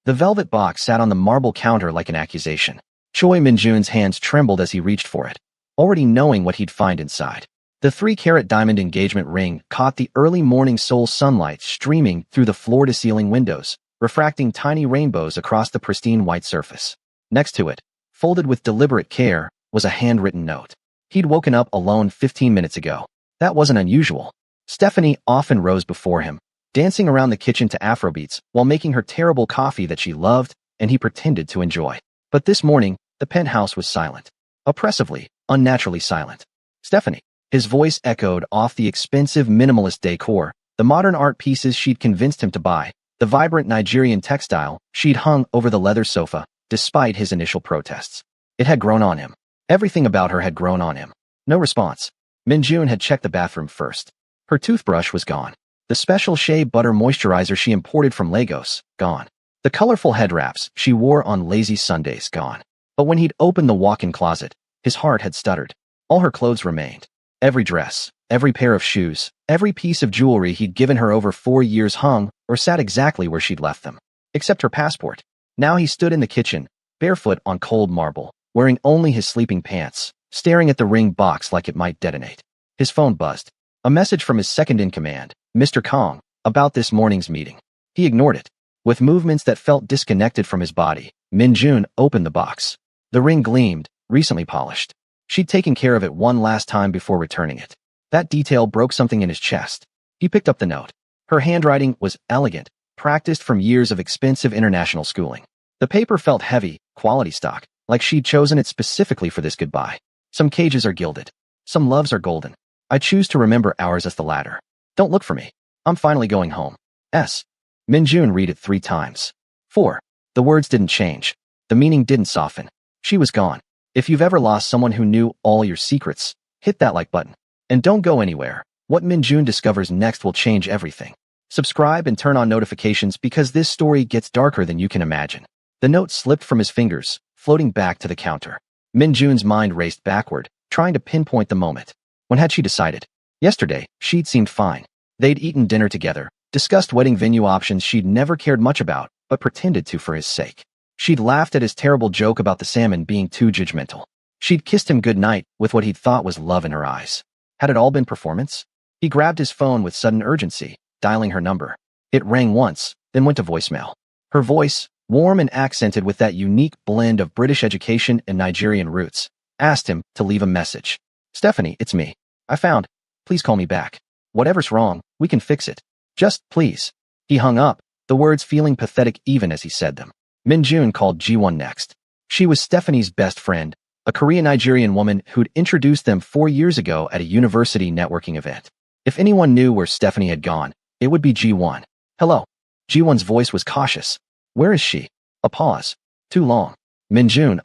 The velvet box sat on the marble counter like an accusation. Choi Min-jun's hands trembled as he reached for it, already knowing what he'd find inside. The 3-carat diamond engagement ring caught the early morning Seoul sunlight streaming through the floor-to-ceiling windows, refracting tiny rainbows across the pristine white surface. Next to it, folded with deliberate care, was a handwritten note. He'd woken up alone 15 minutes ago. That wasn't unusual. Stephanie often rose before him, dancing around the kitchen to Afrobeats while making her terrible coffee that she loved and he pretended to enjoy. But this morning, the penthouse was silent. Oppressively, unnaturally silent. Stephanie. His voice echoed off the expensive minimalist decor, the modern art pieces she'd convinced him to buy, the vibrant Nigerian textile she'd hung over the leather sofa, despite his initial protests. It had grown on him. Everything about her had grown on him. No response. Min-jun had checked the bathroom first. Her toothbrush was gone. The special shea butter moisturizer she imported from Lagos, gone. The colorful head wraps she wore on lazy Sundays, gone. But when he'd opened the walk-in closet, his heart had stuttered. All her clothes remained. Every dress, every pair of shoes, every piece of jewelry he'd given her over 4 years hung or sat exactly where she'd left them. Except her passport. Now he stood in the kitchen, barefoot on cold marble, wearing only his sleeping pants, staring at the ring box like it might detonate. His phone buzzed. A message from his second-in-command, Mr. Kong, about this morning's meeting. He ignored it. With movements that felt disconnected from his body, Min-jun opened the box. The ring gleamed, recently polished. She'd taken care of it one last time before returning it. That detail broke something in his chest. He picked up the note. Her handwriting was elegant, practiced from years of expensive international schooling. The paper felt heavy, quality stock, like she'd chosen it specifically for this goodbye. Some cages are gilded. Some loves are golden. I choose to remember ours as the latter. Don't look for me. I'm finally going home. S. Min-jun read it 3 times. 4. The words didn't change. The meaning didn't soften. She was gone. If you've ever lost someone who knew all your secrets, hit that like button. And don't go anywhere. What Min-jun discovers next will change everything. Subscribe and turn on notifications because this story gets darker than you can imagine. The note slipped from his fingers, floating back to the counter. Min-jun's mind raced backward, trying to pinpoint the moment. When had she decided? Yesterday, she'd seemed fine. They'd eaten dinner together, discussed wedding venue options she'd never cared much about, but pretended to for his sake. She'd laughed at his terrible joke about the salmon being too judgmental. She'd kissed him goodnight with what he'd thought was love in her eyes. Had it all been performance? He grabbed his phone with sudden urgency, dialing her number. It rang once, then went to voicemail. Her voice, warm and accented with that unique blend of British education and Nigerian roots, asked him to leave a message. Stephanie, it's me. I found. Please call me back. Whatever's wrong, we can fix it. Just, please. He hung up, the words feeling pathetic even as he said them. Min-jun called Ji-won next. She was Stephanie's best friend, a Korean-Nigerian woman who'd introduced them 4 years ago at a university networking event. If anyone knew where Stephanie had gone, it would be Ji-won. Hello. Ji-won's voice was cautious. Where is she? A pause. Too long. Min-jun,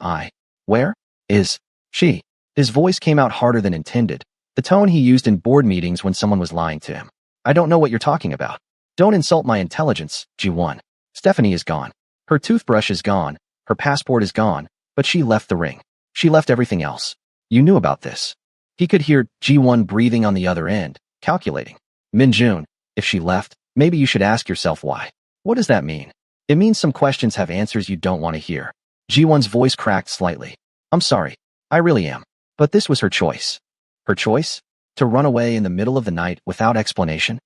Where is she? His voice came out harder than intended, the tone he used in board meetings when someone was lying to him. I don't know what you're talking about. Don't insult my intelligence, Ji-won. Stephanie is gone. Her toothbrush is gone, her passport is gone, but she left the ring. She left everything else. You knew about this. He could hear Ji-won breathing on the other end, calculating. Min-jun, if she left, maybe you should ask yourself why. What does that mean? It means some questions have answers you don't want to hear. Ji-won's voice cracked slightly. I'm sorry. I really am. But this was her choice. Her choice? To run away in the middle of the night without explanation?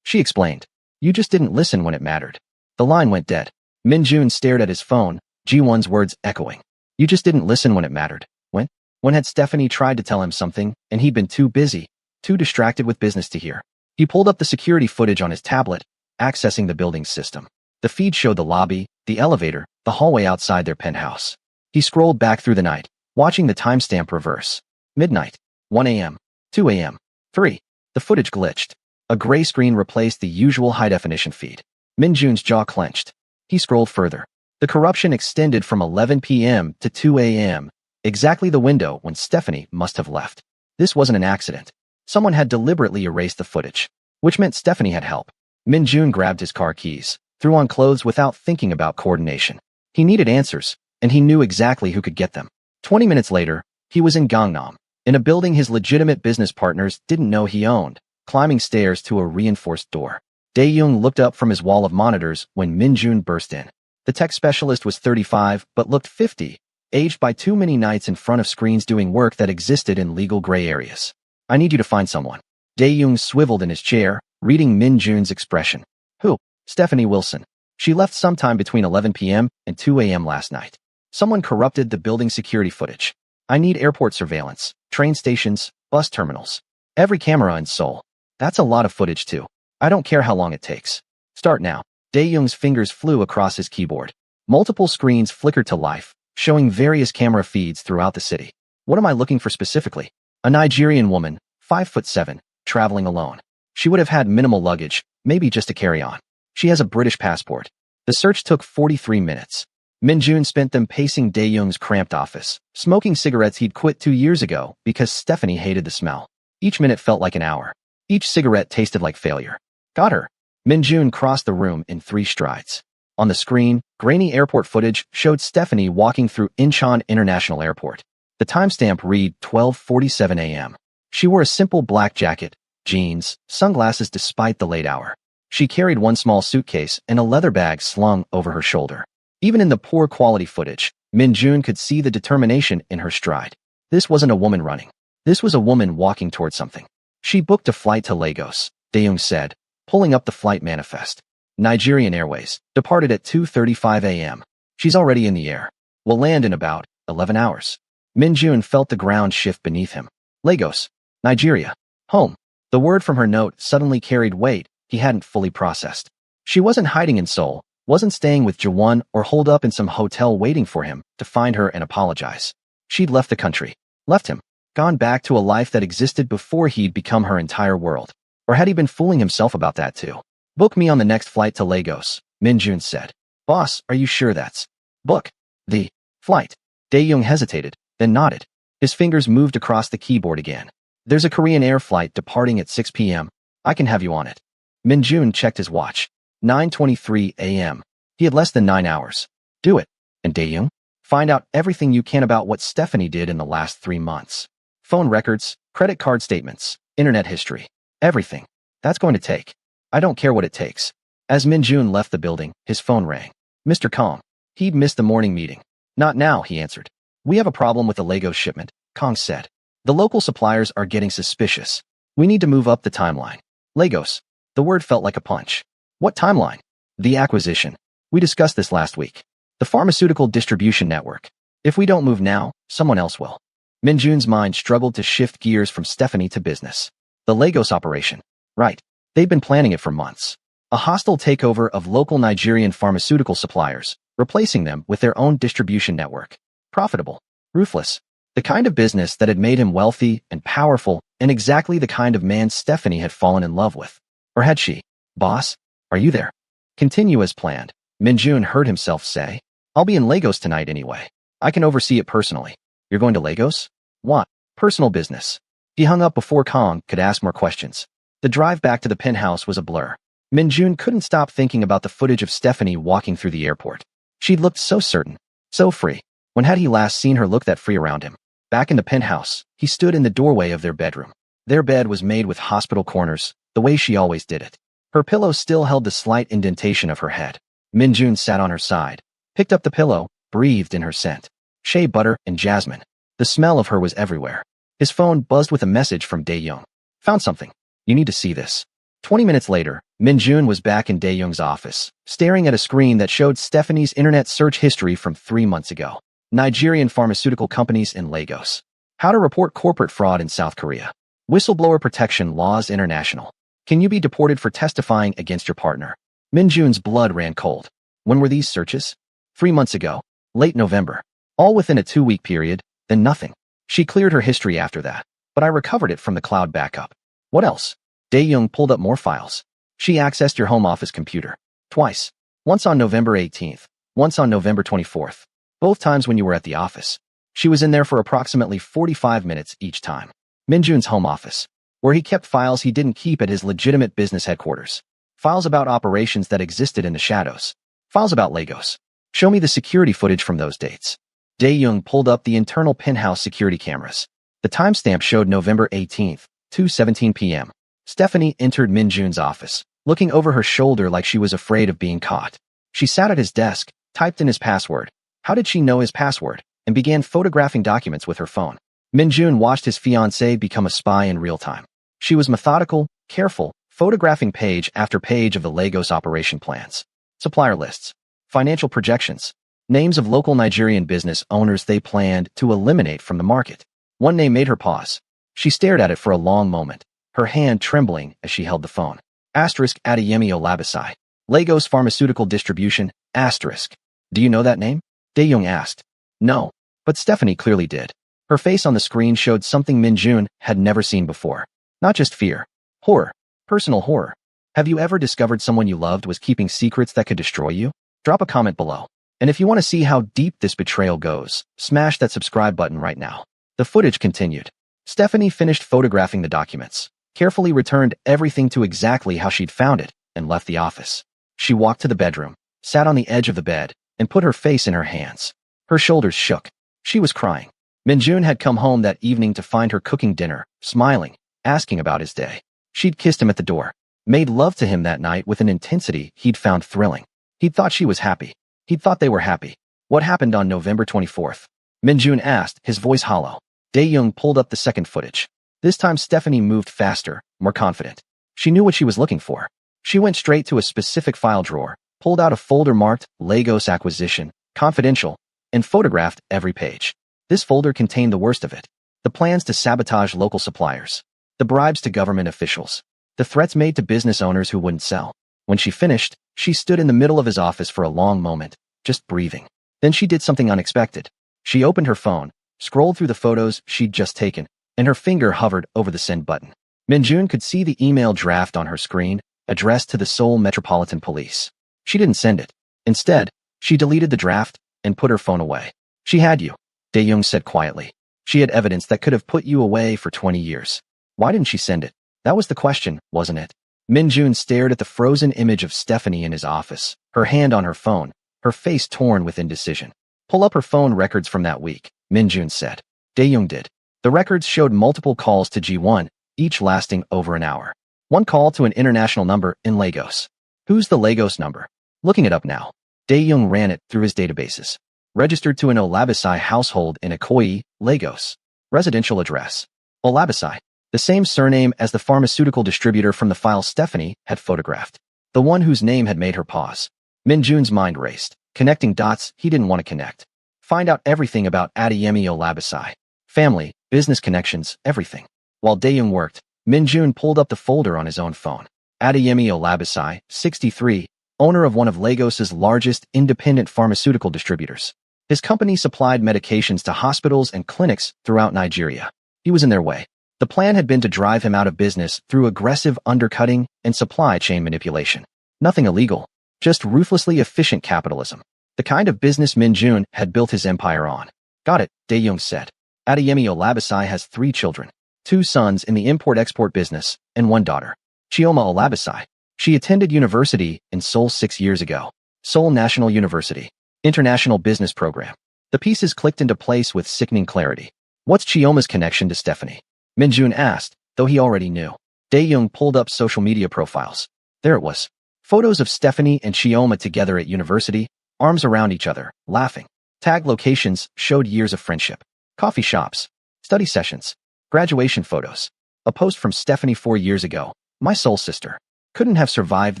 She explained. You just didn't listen when it mattered. The line went dead. Min-jun stared at his phone, Ji-won's words echoing. You just didn't listen when it mattered. When? When had Stephanie tried to tell him something, and he'd been too busy, too distracted with business to hear? He pulled up the security footage on his tablet, accessing the building's system. The feed showed the lobby, the elevator, the hallway outside their penthouse. He scrolled back through the night, watching the timestamp reverse. Midnight. 1 a.m. 2 a.m. 3. The footage glitched. A gray screen replaced the usual high-definition feed. Min-jun's jaw clenched. He scrolled further. The corruption extended from 11 p.m. to 2 a.m., exactly the window when Stephanie must have left. This wasn't an accident. Someone had deliberately erased the footage, which meant Stephanie had help. Min-jun grabbed his car keys, threw on clothes without thinking about coordination. He needed answers, and he knew exactly who could get them. 20 minutes later, he was in Gangnam, in a building his legitimate business partners didn't know he owned, climbing stairs to a reinforced door. Dae-young looked up from his wall of monitors when Min-jun burst in. The tech specialist was 35 but looked 50, aged by too many nights in front of screens doing work that existed in legal gray areas. I need you to find someone. Dae-young swiveled in his chair, reading Min Jun's expression. Who? Stephanie Wilson. She left sometime between 11 p.m. and 2 a.m. last night. Someone corrupted the building security footage. I need airport surveillance, train stations, bus terminals. Every camera in Seoul. That's a lot of footage too. I don't care how long it takes. Start now. Dae-young's fingers flew across his keyboard. Multiple screens flickered to life, showing various camera feeds throughout the city. What am I looking for specifically? A Nigerian woman, 5'7", traveling alone. She would have had minimal luggage, maybe just a carry-on. She has a British passport. The search took 43 minutes. Min Jun spent them pacing Dae-young's cramped office, smoking cigarettes he'd quit 2 years ago because Stephanie hated the smell. Each minute felt like an hour. Each cigarette tasted like failure. Got her. Min Jun crossed the room in 3 strides. On the screen, grainy airport footage showed Stephanie walking through Incheon International Airport. The timestamp read 12:47 a.m. She wore a simple black jacket, jeans, sunglasses despite the late hour. She carried one small suitcase and a leather bag slung over her shoulder. Even in the poor quality footage, Min Jun could see the determination in her stride. This wasn't a woman running. This was a woman walking toward something. She booked a flight to Lagos, Dae-young said, pulling up the flight manifest. Nigerian Airways, departed at 2:35 a.m. She's already in the air. Will land in about 11 hours. Min Jun felt the ground shift beneath him. Lagos, Nigeria. Home. The word from her note suddenly carried weight he hadn't fully processed. She wasn't hiding in Seoul, wasn't staying with Jawon or holed up in some hotel waiting for him to find her and apologize. She'd left the country. Left him. Gone back to a life that existed before he'd become her entire world. Or had he been fooling himself about that too? Book me on the next flight to Lagos, Min Jun said. Boss, are you sure that's? Book. The flight. Dae-young hesitated, then nodded. His fingers moved across the keyboard again. There's a Korean Air flight departing at 6 p.m. I can have you on it. Min Jun checked his watch. 9:23 a.m. He had less than 9 hours. Do it. And Dae-young? Find out everything you can about what Stephanie did in the last 3 months. Phone records, credit card statements, internet history. Everything. That's going to take. I don't care what it takes. As Min Jun left the building, his phone rang. Mr. Kong. He'd missed the morning meeting. Not now, he answered. We have a problem with the Lagos shipment, Kong said. The local suppliers are getting suspicious. We need to move up the timeline. Lagos. The word felt like a punch. What timeline? The acquisition. We discussed this last week. The pharmaceutical distribution network. If we don't move now, someone else will. Min Jun's mind struggled to shift gears from Stephanie to business. The Lagos operation. Right. They've been planning it for months. A hostile takeover of local Nigerian pharmaceutical suppliers, replacing them with their own distribution network. Profitable. Ruthless. The kind of business that had made him wealthy and powerful, and exactly the kind of man Stephanie had fallen in love with. Or had she? Boss? Are you there? Continue as planned, Min Jun heard himself say. I'll be in Lagos tonight anyway. I can oversee it personally. You're going to Lagos? What? Personal business. He hung up before Kong could ask more questions. The drive back to the penthouse was a blur. Min Jun couldn't stop thinking about the footage of Stephanie walking through the airport. She'd looked so certain, so free. When had he last seen her look that free around him? Back in the penthouse, he stood in the doorway of their bedroom. Their bed was made with hospital corners, the way she always did it. Her pillow still held the slight indentation of her head. Min Jun sat on her side, picked up the pillow, breathed in her scent. Shea butter and jasmine. The smell of her was everywhere. His phone buzzed with a message from Dae-young. Found something. You need to see this. 20 minutes later, Min Jun was back in Dae-young's office, staring at a screen that showed Stephanie's internet search history from 3 months ago. Nigerian pharmaceutical companies in Lagos. How to report corporate fraud in South Korea. Whistleblower Protection Laws International. Can you be deported for testifying against your partner? Min Jun's blood ran cold. When were these searches? 3 months ago. Late November. All within a 2-week period, then nothing. She cleared her history after that, but I recovered it from the cloud backup. What else? Dae-young pulled up more files. She accessed your home office computer. Twice. Once on November 18th, once on November 24th. Both times when you were at the office. She was in there for approximately 45 minutes each time. Min Jun's home office, where he kept files he didn't keep at his legitimate business headquarters. Files about operations that existed in the shadows. Files about Lagos. Show me the security footage from those dates. Dae-young pulled up the internal penthouse security cameras. The timestamp showed November 18th, 2:17 p.m. Stephanie entered Min Jun's office, looking over her shoulder like she was afraid of being caught. She sat at his desk, typed in his password. How did she know his password? And began photographing documents with her phone. Minjun watched his fiancée become a spy in real time. She was methodical, careful, photographing page after page of the Lagos operation plans, supplier lists, financial projections, names of local Nigerian business owners they planned to eliminate from the market. One name made her pause. She stared at it for a long moment, her hand trembling as she held the phone. Adeyemi Olabisi. Lagos Pharmaceutical Distribution, Do you know that name? Dae-young asked. No, but Stephanie clearly did. Her face on the screen showed something Minjun had never seen before. Not just fear. Horror. Personal horror. Have you ever discovered someone you loved was keeping secrets that could destroy you? Drop a comment below. And if you want to see how deep this betrayal goes, smash that subscribe button right now. The footage continued. Stephanie finished photographing the documents, carefully returned everything to exactly how she'd found it, and left the office. She walked to the bedroom, sat on the edge of the bed, and put her face in her hands. Her shoulders shook. She was crying. Minjun had come home that evening to find her cooking dinner, smiling, asking about his day. She'd kissed him at the door, made love to him that night with an intensity he'd found thrilling. He'd thought she was happy. He'd thought they were happy. What happened on November 24th? Minjun asked, his voice hollow. Dae-young pulled up the second footage. This time Stephanie moved faster, more confident. She knew what she was looking for. She went straight to a specific file drawer, pulled out a folder marked Lagos Acquisition, Confidential, and photographed every page. This folder contained the worst of it. The plans to sabotage local suppliers. The bribes to government officials. The threats made to business owners who wouldn't sell. When she finished, she stood in the middle of his office for a long moment, just breathing. Then she did something unexpected. She opened her phone, scrolled through the photos she'd just taken, and her finger hovered over the send button. Minjun could see the email draft on her screen, addressed to the Seoul Metropolitan Police. She didn't send it. Instead, she deleted the draft and put her phone away. She had you, Dae-young said quietly. She had evidence that could have put you away for 20 years. Why didn't she send it? That was the question, wasn't it? Minjun stared at the frozen image of Stephanie in his office, her hand on her phone, her face torn with indecision. Pull up her phone records from that week, Minjun said. Dae-young did. The records showed multiple calls to G1, each lasting over an hour. One call to an international number in Lagos. Who's the Lagos number? Looking it up now. Dae-young ran it through his databases. Registered to an Olabisi household in Ikoyi, Lagos. Residential address. Olabisi. The same surname as the pharmaceutical distributor from the file Stephanie had photographed. The one whose name had made her pause. Minjun's mind raced, connecting dots he didn't want to connect. Find out everything about Adeyemi Olabisi. Family, business connections, everything. While Dae-young worked, Minjun pulled up the folder on his own phone. Adeyemi Olabisi, 63, owner of one of Lagos's largest independent pharmaceutical distributors. His company supplied medications to hospitals and clinics throughout Nigeria. He was in their way. The plan had been to drive him out of business through aggressive undercutting and supply chain manipulation. Nothing illegal, just ruthlessly efficient capitalism. The kind of business Minjun had built his empire on. Got it, Dae-young said. Adeyemi Olabisi has 3 children. 2 sons in the import-export business, and 1 daughter. Chioma Olabisi. She attended university in Seoul 6 years ago. Seoul National University. International Business Program. The pieces clicked into place with sickening clarity. What's Chioma's connection to Stephanie? Minjun asked, though he already knew. Dae-young pulled up social media profiles. There it was. Photos of Stephanie and Chioma together at university, arms around each other, laughing. Tag locations showed years of friendship. Coffee shops. Study sessions. Graduation photos. A post from Stephanie 4 years ago. My soul sister. Couldn't have survived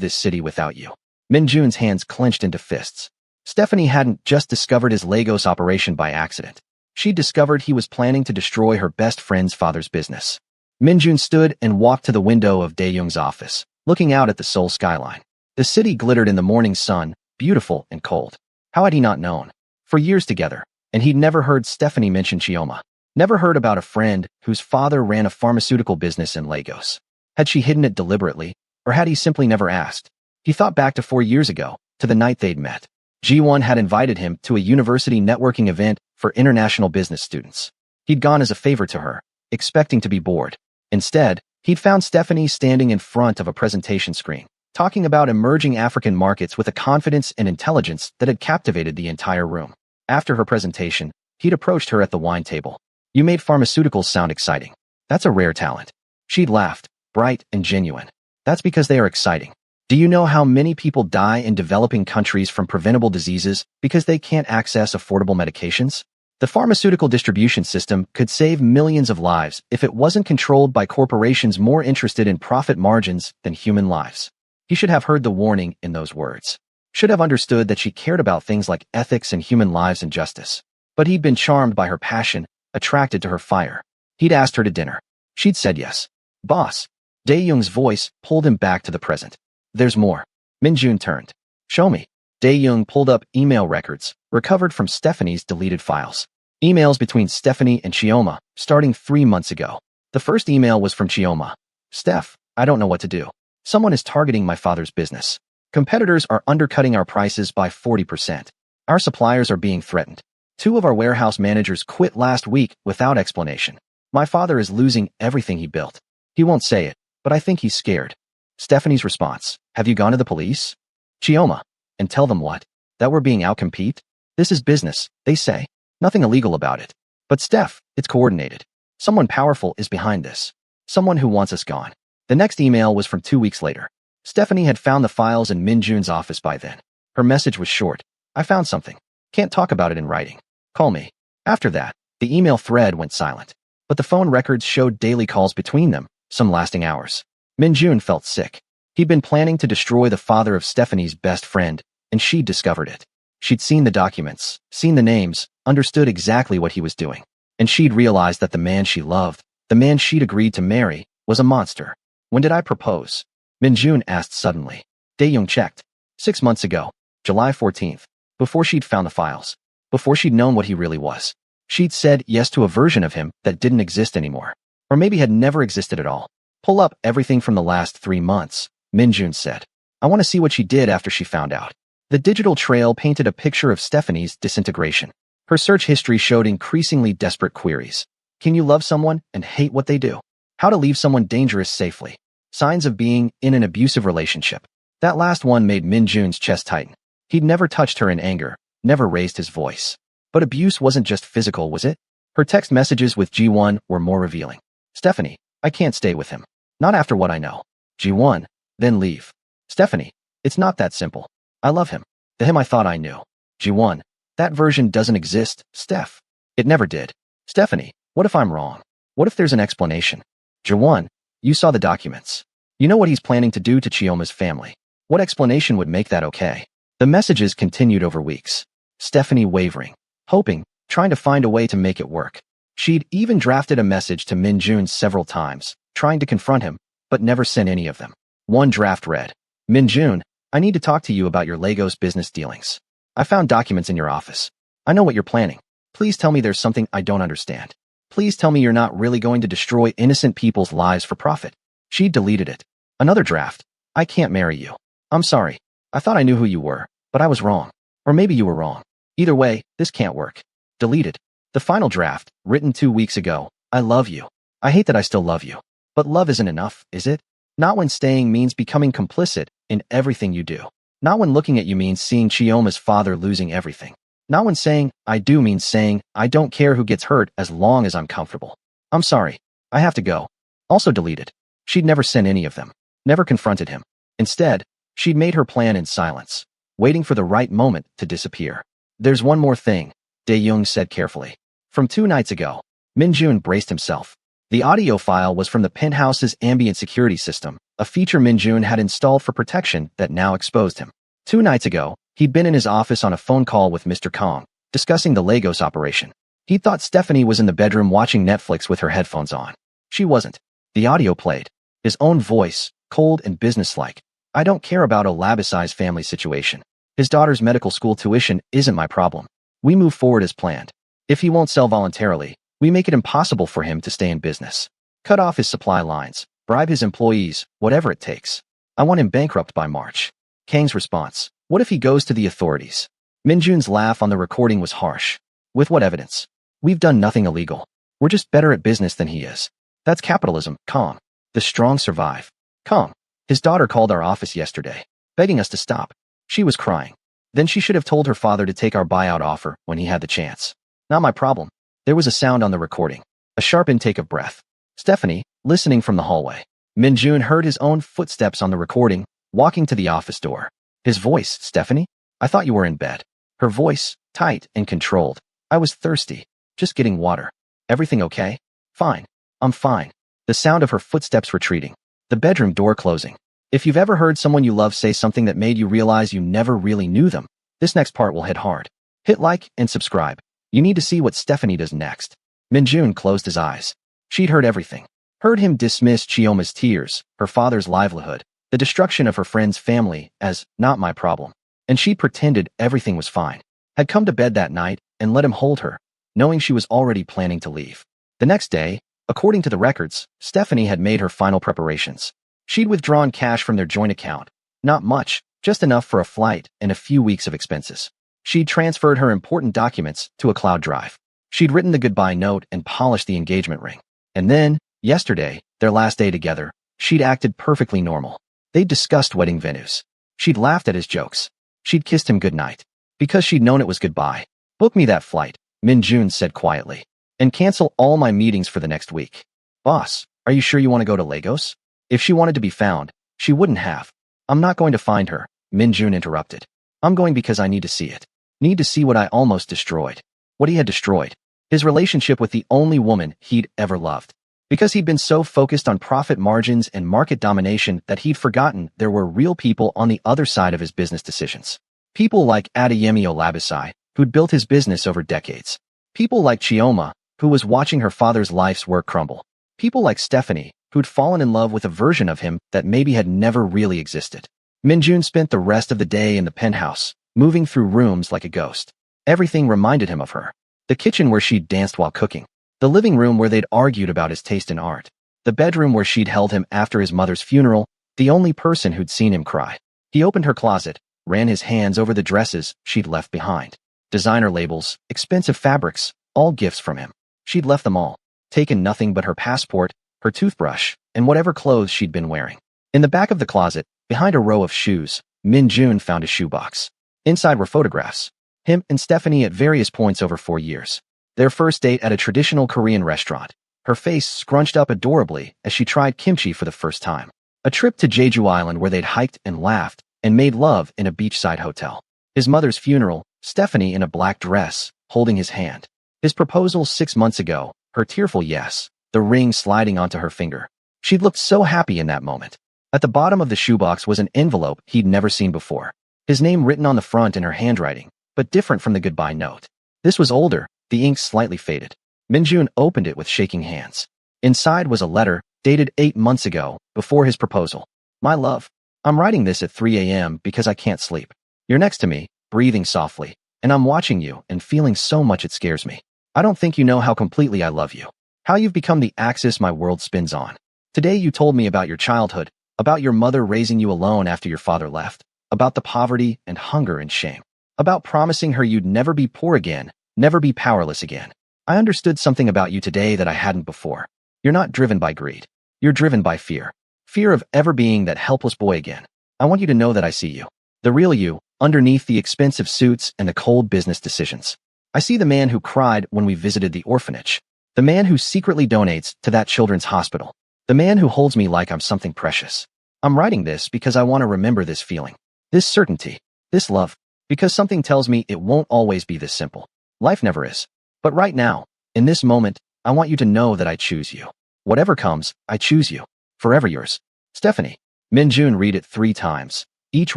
this city without you. Minjun's hands clenched into fists. Stephanie hadn't just discovered his Lagos operation by accident. She discovered he was planning to destroy her best friend's father's business. Minjun stood and walked to the window of Dae-young's office, looking out at the Seoul skyline. The city glittered in the morning sun, beautiful and cold. How had he not known? For years together, and he'd never heard Stephanie mention Chioma. Never heard about a friend whose father ran a pharmaceutical business in Lagos. Had she hidden it deliberately, or had he simply never asked? He thought back to 4 years ago, to the night they'd met. G1 had invited him to a university networking event for international business students. He'd gone as a favor to her, expecting to be bored. Instead, he'd found Stephanie standing in front of a presentation screen, talking about emerging African markets with a confidence and intelligence that had captivated the entire room. After her presentation, he'd approached her at the wine table. You made pharmaceuticals sound exciting. That's a rare talent. She'd laughed, bright and genuine. That's because they are exciting. Do you know how many people die in developing countries from preventable diseases because they can't access affordable medications? The pharmaceutical distribution system could save millions of lives if it wasn't controlled by corporations more interested in profit margins than human lives. He should have heard the warning in those words. Should have understood that she cared about things like ethics and human lives and justice. But he'd been charmed by her passion, attracted to her fire. He'd asked her to dinner. She'd said yes. Boss. Dae-young's voice pulled him back to the present. There's more. Min-jun turned. Show me. Dae-young pulled up email records, recovered from Stephanie's deleted files. Emails between Stephanie and Chioma, starting 3 months ago. The first email was from Chioma. Steph, I don't know what to do. Someone is targeting my father's business. Competitors are undercutting our prices by 40%. Our suppliers are being threatened. 2 of our warehouse managers quit last week without explanation. My father is losing everything he built. He won't say it, but I think he's scared. Stephanie's response. Have you gone to the police? Chioma. And tell them what? That we're being outcompete? This is business, they say. Nothing illegal about it. But Steph, it's coordinated. Someone powerful is behind this. Someone who wants us gone. The next email was from 2 weeks later. Stephanie had found the files in Min-jun's office by then. Her message was short. I found something. Can't talk about it in writing. Call me. After that, the email thread went silent. But the phone records showed daily calls between them, some lasting hours. Min-jun felt sick. He'd been planning to destroy the father of Stephanie's best friend, and she'd discovered it. She'd seen the documents, seen the names, understood exactly what he was doing. And she'd realized that the man she loved, the man she'd agreed to marry, was a monster. When did I propose? Min-jun asked suddenly. Dae-young checked. 6 months ago, July 14th, before she'd found the files, before she'd known what he really was. She'd said yes to a version of him that didn't exist anymore, or maybe had never existed at all. Pull up everything from the last 3 months, Min-jun said. I want to see what she did after she found out. The digital trail painted a picture of Stephanie's disintegration. Her search history showed increasingly desperate queries. Can you love someone and hate what they do? How to leave someone dangerous safely? Signs of being in an abusive relationship. That last one made Min-jun's chest tighten. He'd never touched her in anger, never raised his voice. But abuse wasn't just physical, was it? Her text messages with G1 were more revealing. Stephanie, I can't stay with him. Not after what I know. G1, then leave. Stephanie, it's not that simple. I love him. The him I thought I knew. G1, that version doesn't exist, Steph. It never did. Stephanie, what if I'm wrong? What if there's an explanation? G1, you saw the documents. You know what he's planning to do to Chioma's family. What explanation would make that okay? The messages continued over weeks. Stephanie wavering, hoping, trying to find a way to make it work. She'd even drafted a message to Min-jun several times, trying to confront him, but never sent any of them. One draft read, Min-jun, I need to talk to you about your Legos business dealings. I found documents in your office. I know what you're planning. Please tell me there's something I don't understand. Please tell me you're not really going to destroy innocent people's lives for profit. She deleted it. Another draft. I can't marry you. I'm sorry. I thought I knew who you were, but I was wrong. Or maybe you were wrong. Either way, this can't work. Deleted. The final draft, written 2 weeks ago. I love you. I hate that I still love you. But love isn't enough, is it? Not when staying means becoming complicit in everything you do. Not when looking at you means seeing Chioma's father losing everything. Not when saying, I do means saying, I don't care who gets hurt as long as I'm comfortable. I'm sorry. I have to go. Also deleted. She'd never sent any of them. Never confronted him. Instead, she'd made her plan in silence, waiting for the right moment to disappear. There's one more thing, Dae-young said carefully. From 2 nights ago, Min-jun braced himself. The audio file was from the penthouse's ambient security system, a feature Min-jun had installed for protection that now exposed him. 2 nights ago, he'd been in his office on a phone call with Mr. Kong, discussing the Lagos operation. He thought Stephanie was in the bedroom watching Netflix with her headphones on. She wasn't. The audio played. His own voice, cold and businesslike. I don't care about Olabisai's family situation. His daughter's medical school tuition isn't my problem. We move forward as planned. If he won't sell voluntarily, we make it impossible for him to stay in business. Cut off his supply lines, bribe his employees, whatever it takes. I want him bankrupt by March. Kang's response. What if he goes to the authorities? Min-jun's laugh on the recording was harsh. With what evidence? We've done nothing illegal. We're just better at business than he is. That's capitalism, Kong. The strong survive. Kong. His daughter called our office yesterday, begging us to stop. She was crying. Then she should have told her father to take our buyout offer when he had the chance. Not my problem. There was a sound on the recording. A sharp intake of breath. Stephanie, listening from the hallway. Min-jun heard his own footsteps on the recording, walking to the office door. His voice, "Stephanie? I thought you were in bed." Her voice, tight and controlled. "I was thirsty. Just getting water. Everything okay?" "Fine. I'm fine." The sound of her footsteps retreating. The bedroom door closing. If you've ever heard someone you love say something that made you realize you never really knew them, this next part will hit hard. Hit like and subscribe. You need to see what Stephanie does next. Minjun closed his eyes. She'd heard everything. Heard him dismiss Chioma's tears, her father's livelihood, the destruction of her friend's family as not my problem. And she pretended everything was fine. Had come to bed that night and let him hold her, knowing she was already planning to leave. The next day, according to the records, Stephanie had made her final preparations. She'd withdrawn cash from their joint account. Not much, just enough for a flight and a few weeks of expenses. She'd transferred her important documents to a cloud drive. She'd written the goodbye note and polished the engagement ring. And then, yesterday, their last day together, she'd acted perfectly normal. They'd discussed wedding venues. She'd laughed at his jokes. She'd kissed him goodnight. Because she'd known it was goodbye. "Book me that flight," Minjun said quietly. "And cancel all my meetings for the next week." "Boss, are you sure you want to go to Lagos?" If she wanted to be found, she wouldn't have. "I'm not going to find her," Minjun interrupted. "I'm going because I need to see it. Need to see what I almost destroyed." What he had destroyed. His relationship with the only woman he'd ever loved. Because he'd been so focused on profit margins and market domination that he'd forgotten there were real people on the other side of his business decisions. People like Adeyemi Olabisi, who'd built his business over decades. People like Chioma, who was watching her father's life's work crumble. People like Stephanie, who'd fallen in love with a version of him that maybe had never really existed. Minjun spent the rest of the day in the penthouse, moving through rooms like a ghost. Everything reminded him of her. The kitchen where she'd danced while cooking. The living room where they'd argued about his taste in art. The bedroom where she'd held him after his mother's funeral, the only person who'd seen him cry. He opened her closet, ran his hands over the dresses she'd left behind. Designer labels, expensive fabrics, all gifts from him. She'd left them all. Taken nothing but her passport, her toothbrush, and whatever clothes she'd been wearing. In the back of the closet, behind a row of shoes, Minjun found a shoebox. Inside were photographs. Him and Stephanie at various points over 4 years. Their first date at a traditional Korean restaurant. Her face scrunched up adorably as she tried kimchi for the first time. A trip to Jeju Island where they'd hiked and laughed and made love in a beachside hotel. His mother's funeral, Stephanie in a black dress, holding his hand. His proposal 6 months ago, her tearful yes, the ring sliding onto her finger. She'd looked so happy in that moment. At the bottom of the shoebox was an envelope he'd never seen before. His name written on the front in her handwriting, but different from the goodbye note. This was older, the ink slightly faded. Minjun opened it with shaking hands. Inside was a letter, dated 8 months ago, before his proposal. "My love, I'm writing this at 3 a.m. because I can't sleep. You're next to me, breathing softly, and I'm watching you and feeling so much it scares me. I don't think you know how completely I love you. How you've become the axis my world spins on. Today you told me about your childhood, about your mother raising you alone after your father left, about the poverty and hunger and shame, about promising her you'd never be poor again, never be powerless again. I understood something about you today that I hadn't before. You're not driven by greed. You're driven by fear. Fear of ever being that helpless boy again. I want you to know that I see you. The real you, underneath the expensive suits and the cold business decisions. I see the man who cried when we visited the orphanage. The man who secretly donates to that children's hospital. The man who holds me like I'm something precious. I'm writing this because I want to remember this feeling. This certainty. This love. Because something tells me it won't always be this simple. Life never is. But right now, in this moment, I want you to know that I choose you. Whatever comes, I choose you. Forever yours. Stephanie. Minjun read it 3 times, each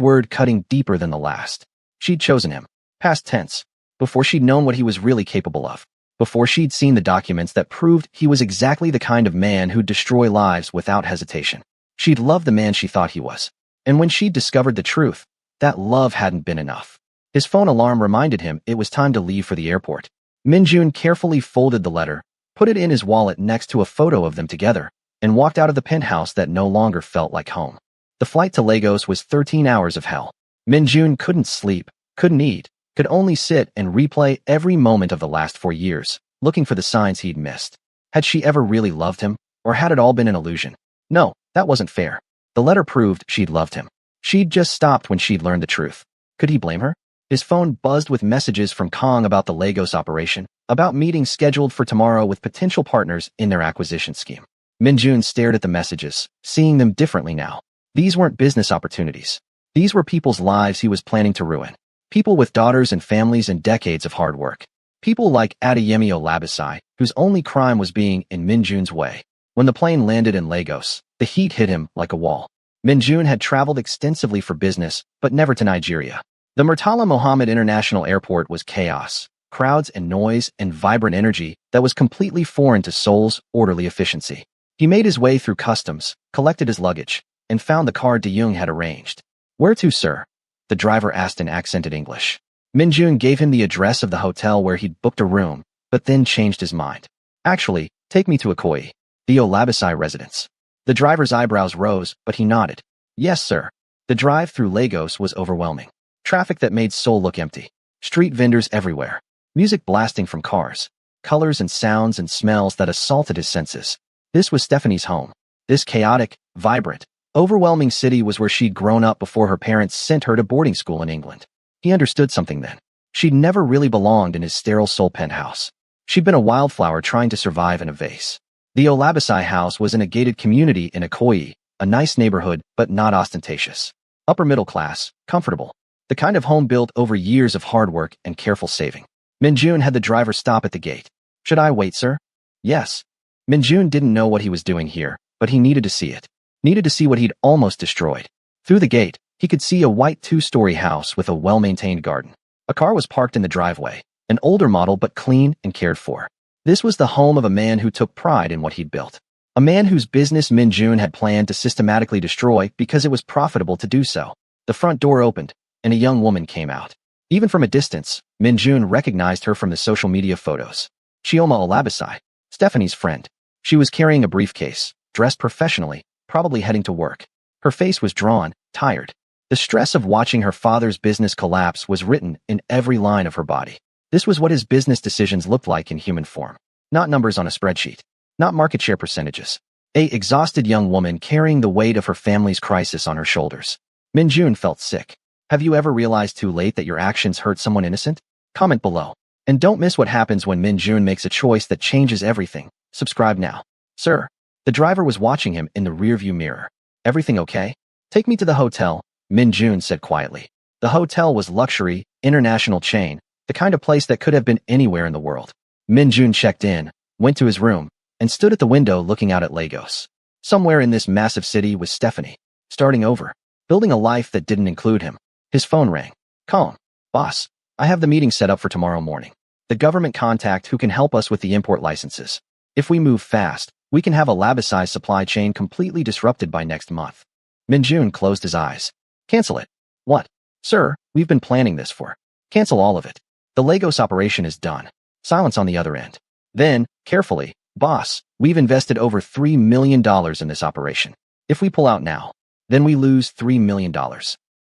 word cutting deeper than the last. She'd chosen him. Past tense. Before she'd known what he was really capable of. Before she'd seen the documents that proved he was exactly the kind of man who'd destroy lives without hesitation. She'd loved the man she thought he was. And when she'd discovered the truth, that love hadn't been enough. His phone alarm reminded him it was time to leave for the airport. Minjun carefully folded the letter, put it in his wallet next to a photo of them together, and walked out of the penthouse that no longer felt like home. The flight to Lagos was 13 hours of hell. Minjun couldn't sleep, couldn't eat, could only sit and replay every moment of the last 4 years, looking for the signs he'd missed. Had she ever really loved him, or had it all been an illusion? No, that wasn't fair. The letter proved she'd loved him. She'd just stopped when she'd learned the truth. Could he blame her? His phone buzzed with messages from Kong about the Lagos operation, about meetings scheduled for tomorrow with potential partners in their acquisition scheme. Minjun stared at the messages, seeing them differently now. These weren't business opportunities. These were people's lives he was planning to ruin. People with daughters and families and decades of hard work. People like Adeyemi Olabisi, whose only crime was being in Minjun's way. When the plane landed in Lagos, the heat hit him like a wall. Minjun had traveled extensively for business, but never to Nigeria. The Murtala Mohammed International Airport was chaos, crowds and noise and vibrant energy that was completely foreign to Seoul's orderly efficiency. He made his way through customs, collected his luggage, and found the car De-young had arranged. "Where to, sir?" the driver asked in accented English. Minjun gave him the address of the hotel where he'd booked a room, but then changed his mind. "Actually, take me to Ikoyi, the Olabisi residence." The driver's eyebrows rose, but he nodded. "Yes, sir." The drive through Lagos was overwhelming. Traffic that made Seoul look empty. Street vendors everywhere. Music blasting from cars. Colors and sounds and smells that assaulted his senses. This was Stephanie's home. This chaotic, vibrant, overwhelming city was where she'd grown up before her parents sent her to boarding school in England. He understood something then. She'd never really belonged in his sterile Seoul penthouse. She'd been a wildflower trying to survive in a vase. The Olabisi house was in a gated community in Ikoyi, a nice neighborhood, but not ostentatious. Upper middle class, comfortable. The kind of home built over years of hard work and careful saving. Minjun had the driver stop at the gate. "Should I wait, sir?" "Yes." Minjun didn't know what he was doing here, but he needed to see it. Needed to see what he'd almost destroyed. Through the gate, he could see a white two-story house with a well-maintained garden. A car was parked in the driveway, an older model but clean and cared for. This was the home of a man who took pride in what he'd built. A man whose business Minjun had planned to systematically destroy because it was profitable to do so. The front door opened, and a young woman came out. Even from a distance, Minjun recognized her from the social media photos. Chioma Olabisi, Stephanie's friend. She was carrying a briefcase, dressed professionally, probably heading to work. Her face was drawn, tired. The stress of watching her father's business collapse was written in every line of her body. This was what his business decisions looked like in human form. Not numbers on a spreadsheet. Not market share percentages. A exhausted young woman carrying the weight of her family's crisis on her shoulders. Minjun felt sick. Have you ever realized too late that your actions hurt someone innocent? Comment below. And don't miss what happens when Minjun makes a choice that changes everything. Subscribe now. "Sir." The driver was watching him in the rearview mirror. "Everything okay?" "Take me to the hotel," Minjun said quietly. The hotel was luxury, international chain, the kind of place that could have been anywhere in the world. Minjun checked in, went to his room, and stood at the window looking out at Lagos. Somewhere in this massive city was Stephanie, starting over, building a life that didn't include him. His phone rang. "Calm. Boss, I have the meeting set up for tomorrow morning. The government contact who can help us with the import licenses. If we move fast, we can have a Labisi's supply chain completely disrupted by next month." Minjun closed his eyes. "Cancel it." "What?" "Sir, we've been planning this for." "Cancel all of it. The Lagos operation is done." Silence on the other end. Then, carefully, "Boss, we've invested over $3 million in this operation. If we pull out now, then we lose $3 million.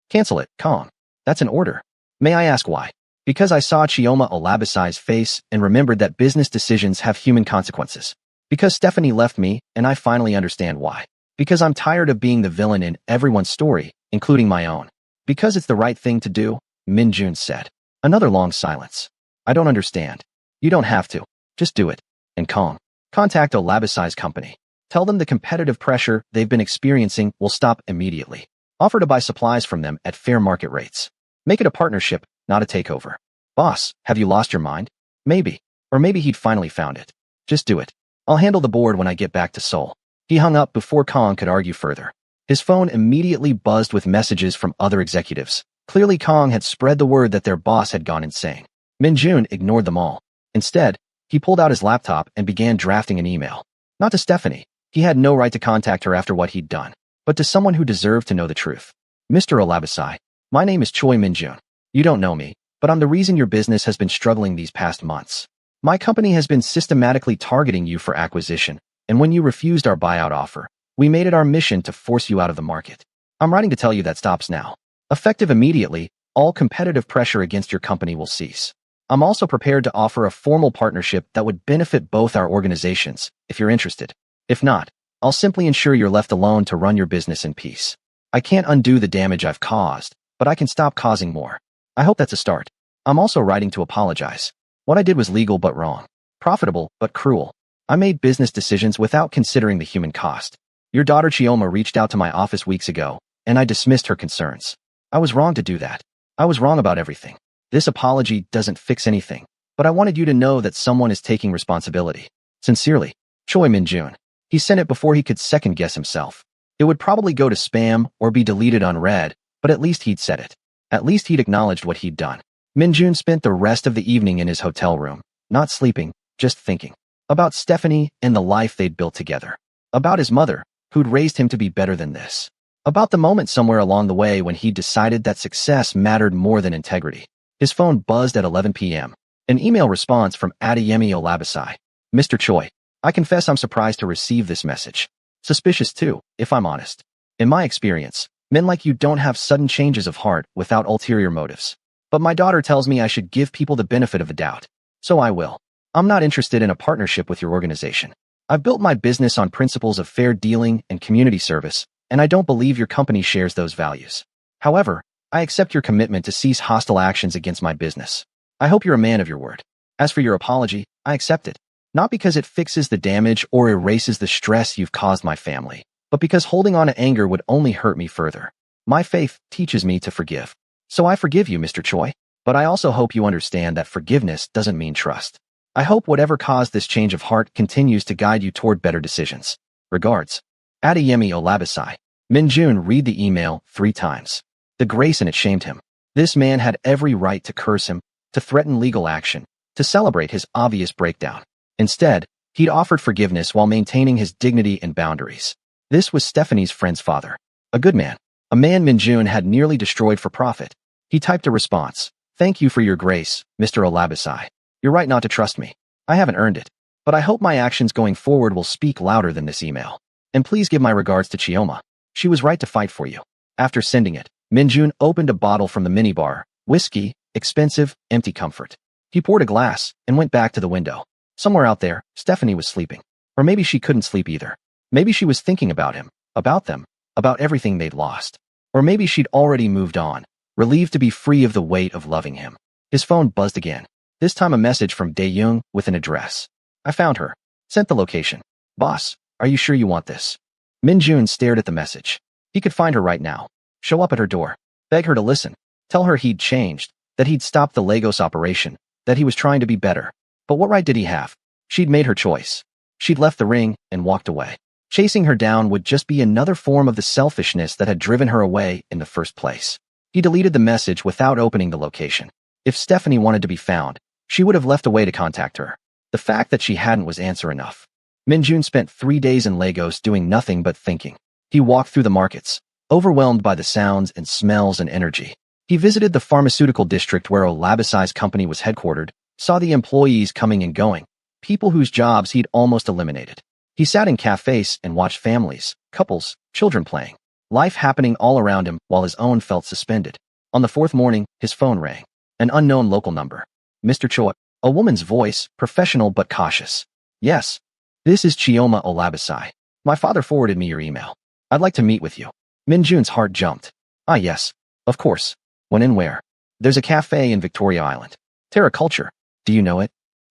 Cancel it." "Calm. That's an order." "May I ask why?" "Because I saw Chioma Olabisi's face and remembered that business decisions have human consequences. Because Stephanie left me, and I finally understand why. Because I'm tired of being the villain in everyone's story, including my own. Because it's the right thing to do," Minjun said. Another long silence. "I don't understand." "You don't have to. Just do it. And calm. Contact Olabisi's company. Tell them the competitive pressure they've been experiencing will stop immediately. Offer to buy supplies from them at fair market rates. Make it a partnership, not a takeover." "Boss, have you lost your mind?" "Maybe. Or maybe he'd finally found it." "Just do it. I'll handle the board when I get back to Seoul." He hung up before Kong could argue further. His phone immediately buzzed with messages from other executives. Clearly Kong had spread the word that their boss had gone insane. Minjun ignored them all. Instead, he pulled out his laptop and began drafting an email. Not to Stephanie. He had no right to contact her after what he'd done. But to someone who deserved to know the truth. "Mr. Olabisi, my name is Choi Minjun. You don't know me, but I'm the reason your business has been struggling these past months. My company has been systematically targeting you for acquisition, and when you refused our buyout offer, we made it our mission to force you out of the market. I'm writing to tell you that stops now. Effective immediately, all competitive pressure against your company will cease. I'm also prepared to offer a formal partnership that would benefit both our organizations, if you're interested. If not, I'll simply ensure you're left alone to run your business in peace. I can't undo the damage I've caused, but I can stop causing more. I hope that's a start. I'm also writing to apologize. What I did was legal but wrong. Profitable but cruel. I made business decisions without considering the human cost. Your daughter Chioma reached out to my office weeks ago, and I dismissed her concerns. I was wrong to do that. I was wrong about everything. This apology doesn't fix anything, but I wanted you to know that someone is taking responsibility. Sincerely, Choi Min-jun. He sent it before he could second-guess himself. It would probably go to spam or be deleted unread, but at least he'd said it. At least he'd acknowledged what he'd done. Min-jun spent the rest of the evening in his hotel room, not sleeping, just thinking. About Stephanie and the life they'd built together. About his mother, who'd raised him to be better than this. About the moment somewhere along the way when he decided that success mattered more than integrity. His phone buzzed at 11 p.m. An email response from Adeyemi Olabisi. Mr. Choi, I confess I'm surprised to receive this message. Suspicious too, if I'm honest. In my experience, men like you don't have sudden changes of heart without ulterior motives. But my daughter tells me I should give people the benefit of the doubt. So I will. I'm not interested in a partnership with your organization. I've built my business on principles of fair dealing and community service, and I don't believe your company shares those values. However, I accept your commitment to cease hostile actions against my business. I hope you're a man of your word. As for your apology, I accept it. Not because it fixes the damage or erases the stress you've caused my family, but because holding on to anger would only hurt me further. My faith teaches me to forgive. So I forgive you, Mr. Choi, but I also hope you understand that forgiveness doesn't mean trust. I hope whatever caused this change of heart continues to guide you toward better decisions. Regards. Adeyemi Olabisi. Min-jun read the email 3 times. The grace in it shamed him. This man had every right to curse him, to threaten legal action, to celebrate his obvious breakdown. Instead, he'd offered forgiveness while maintaining his dignity and boundaries. This was Stephanie's friend's father. A good man. A man Min-jun had nearly destroyed for profit. He typed a response. Thank you for your grace, Mr. Olabisi. You're right not to trust me. I haven't earned it. But I hope my actions going forward will speak louder than this email. And please give my regards to Chioma. She was right to fight for you. After sending it, Min-jun opened a bottle from the minibar. Whiskey, expensive, empty comfort. He poured a glass and went back to the window. Somewhere out there, Stephanie was sleeping. Or maybe she couldn't sleep either. Maybe she was thinking about him, about them, about everything they'd lost. Or maybe she'd already moved on, relieved to be free of the weight of loving him. His phone buzzed again. This time a message from Dae-young with an address. I found her. Sent the location. Boss, are you sure you want this? Min-jun stared at the message. He could find her right now. Show up at her door. Beg her to listen. Tell her he'd changed, that he'd stopped the Lagos operation, that he was trying to be better. But what right did he have? She'd made her choice. She'd left the ring and walked away. Chasing her down would just be another form of the selfishness that had driven her away in the first place. He deleted the message without opening the location. If Stephanie wanted to be found, she would have left a way to contact her. The fact that she hadn't was answer enough. Min-jun spent 3 days in Lagos doing nothing but thinking. He walked through the markets, overwhelmed by the sounds and smells and energy. He visited the pharmaceutical district where Olabisi's company was headquartered, saw the employees coming and going, people whose jobs he'd almost eliminated. He sat in cafes and watched families, couples, children playing. Life happening all around him while his own felt suspended. On the 4th morning, his phone rang. An unknown local number. Mr. Choi. A woman's voice, professional but cautious. Yes. This is Chioma Olabisi. My father forwarded me your email. I'd like to meet with you. Min-jun's heart jumped. Ah yes. Of course. When and where? There's a cafe in Victoria Island. Terra Culture. Do you know it?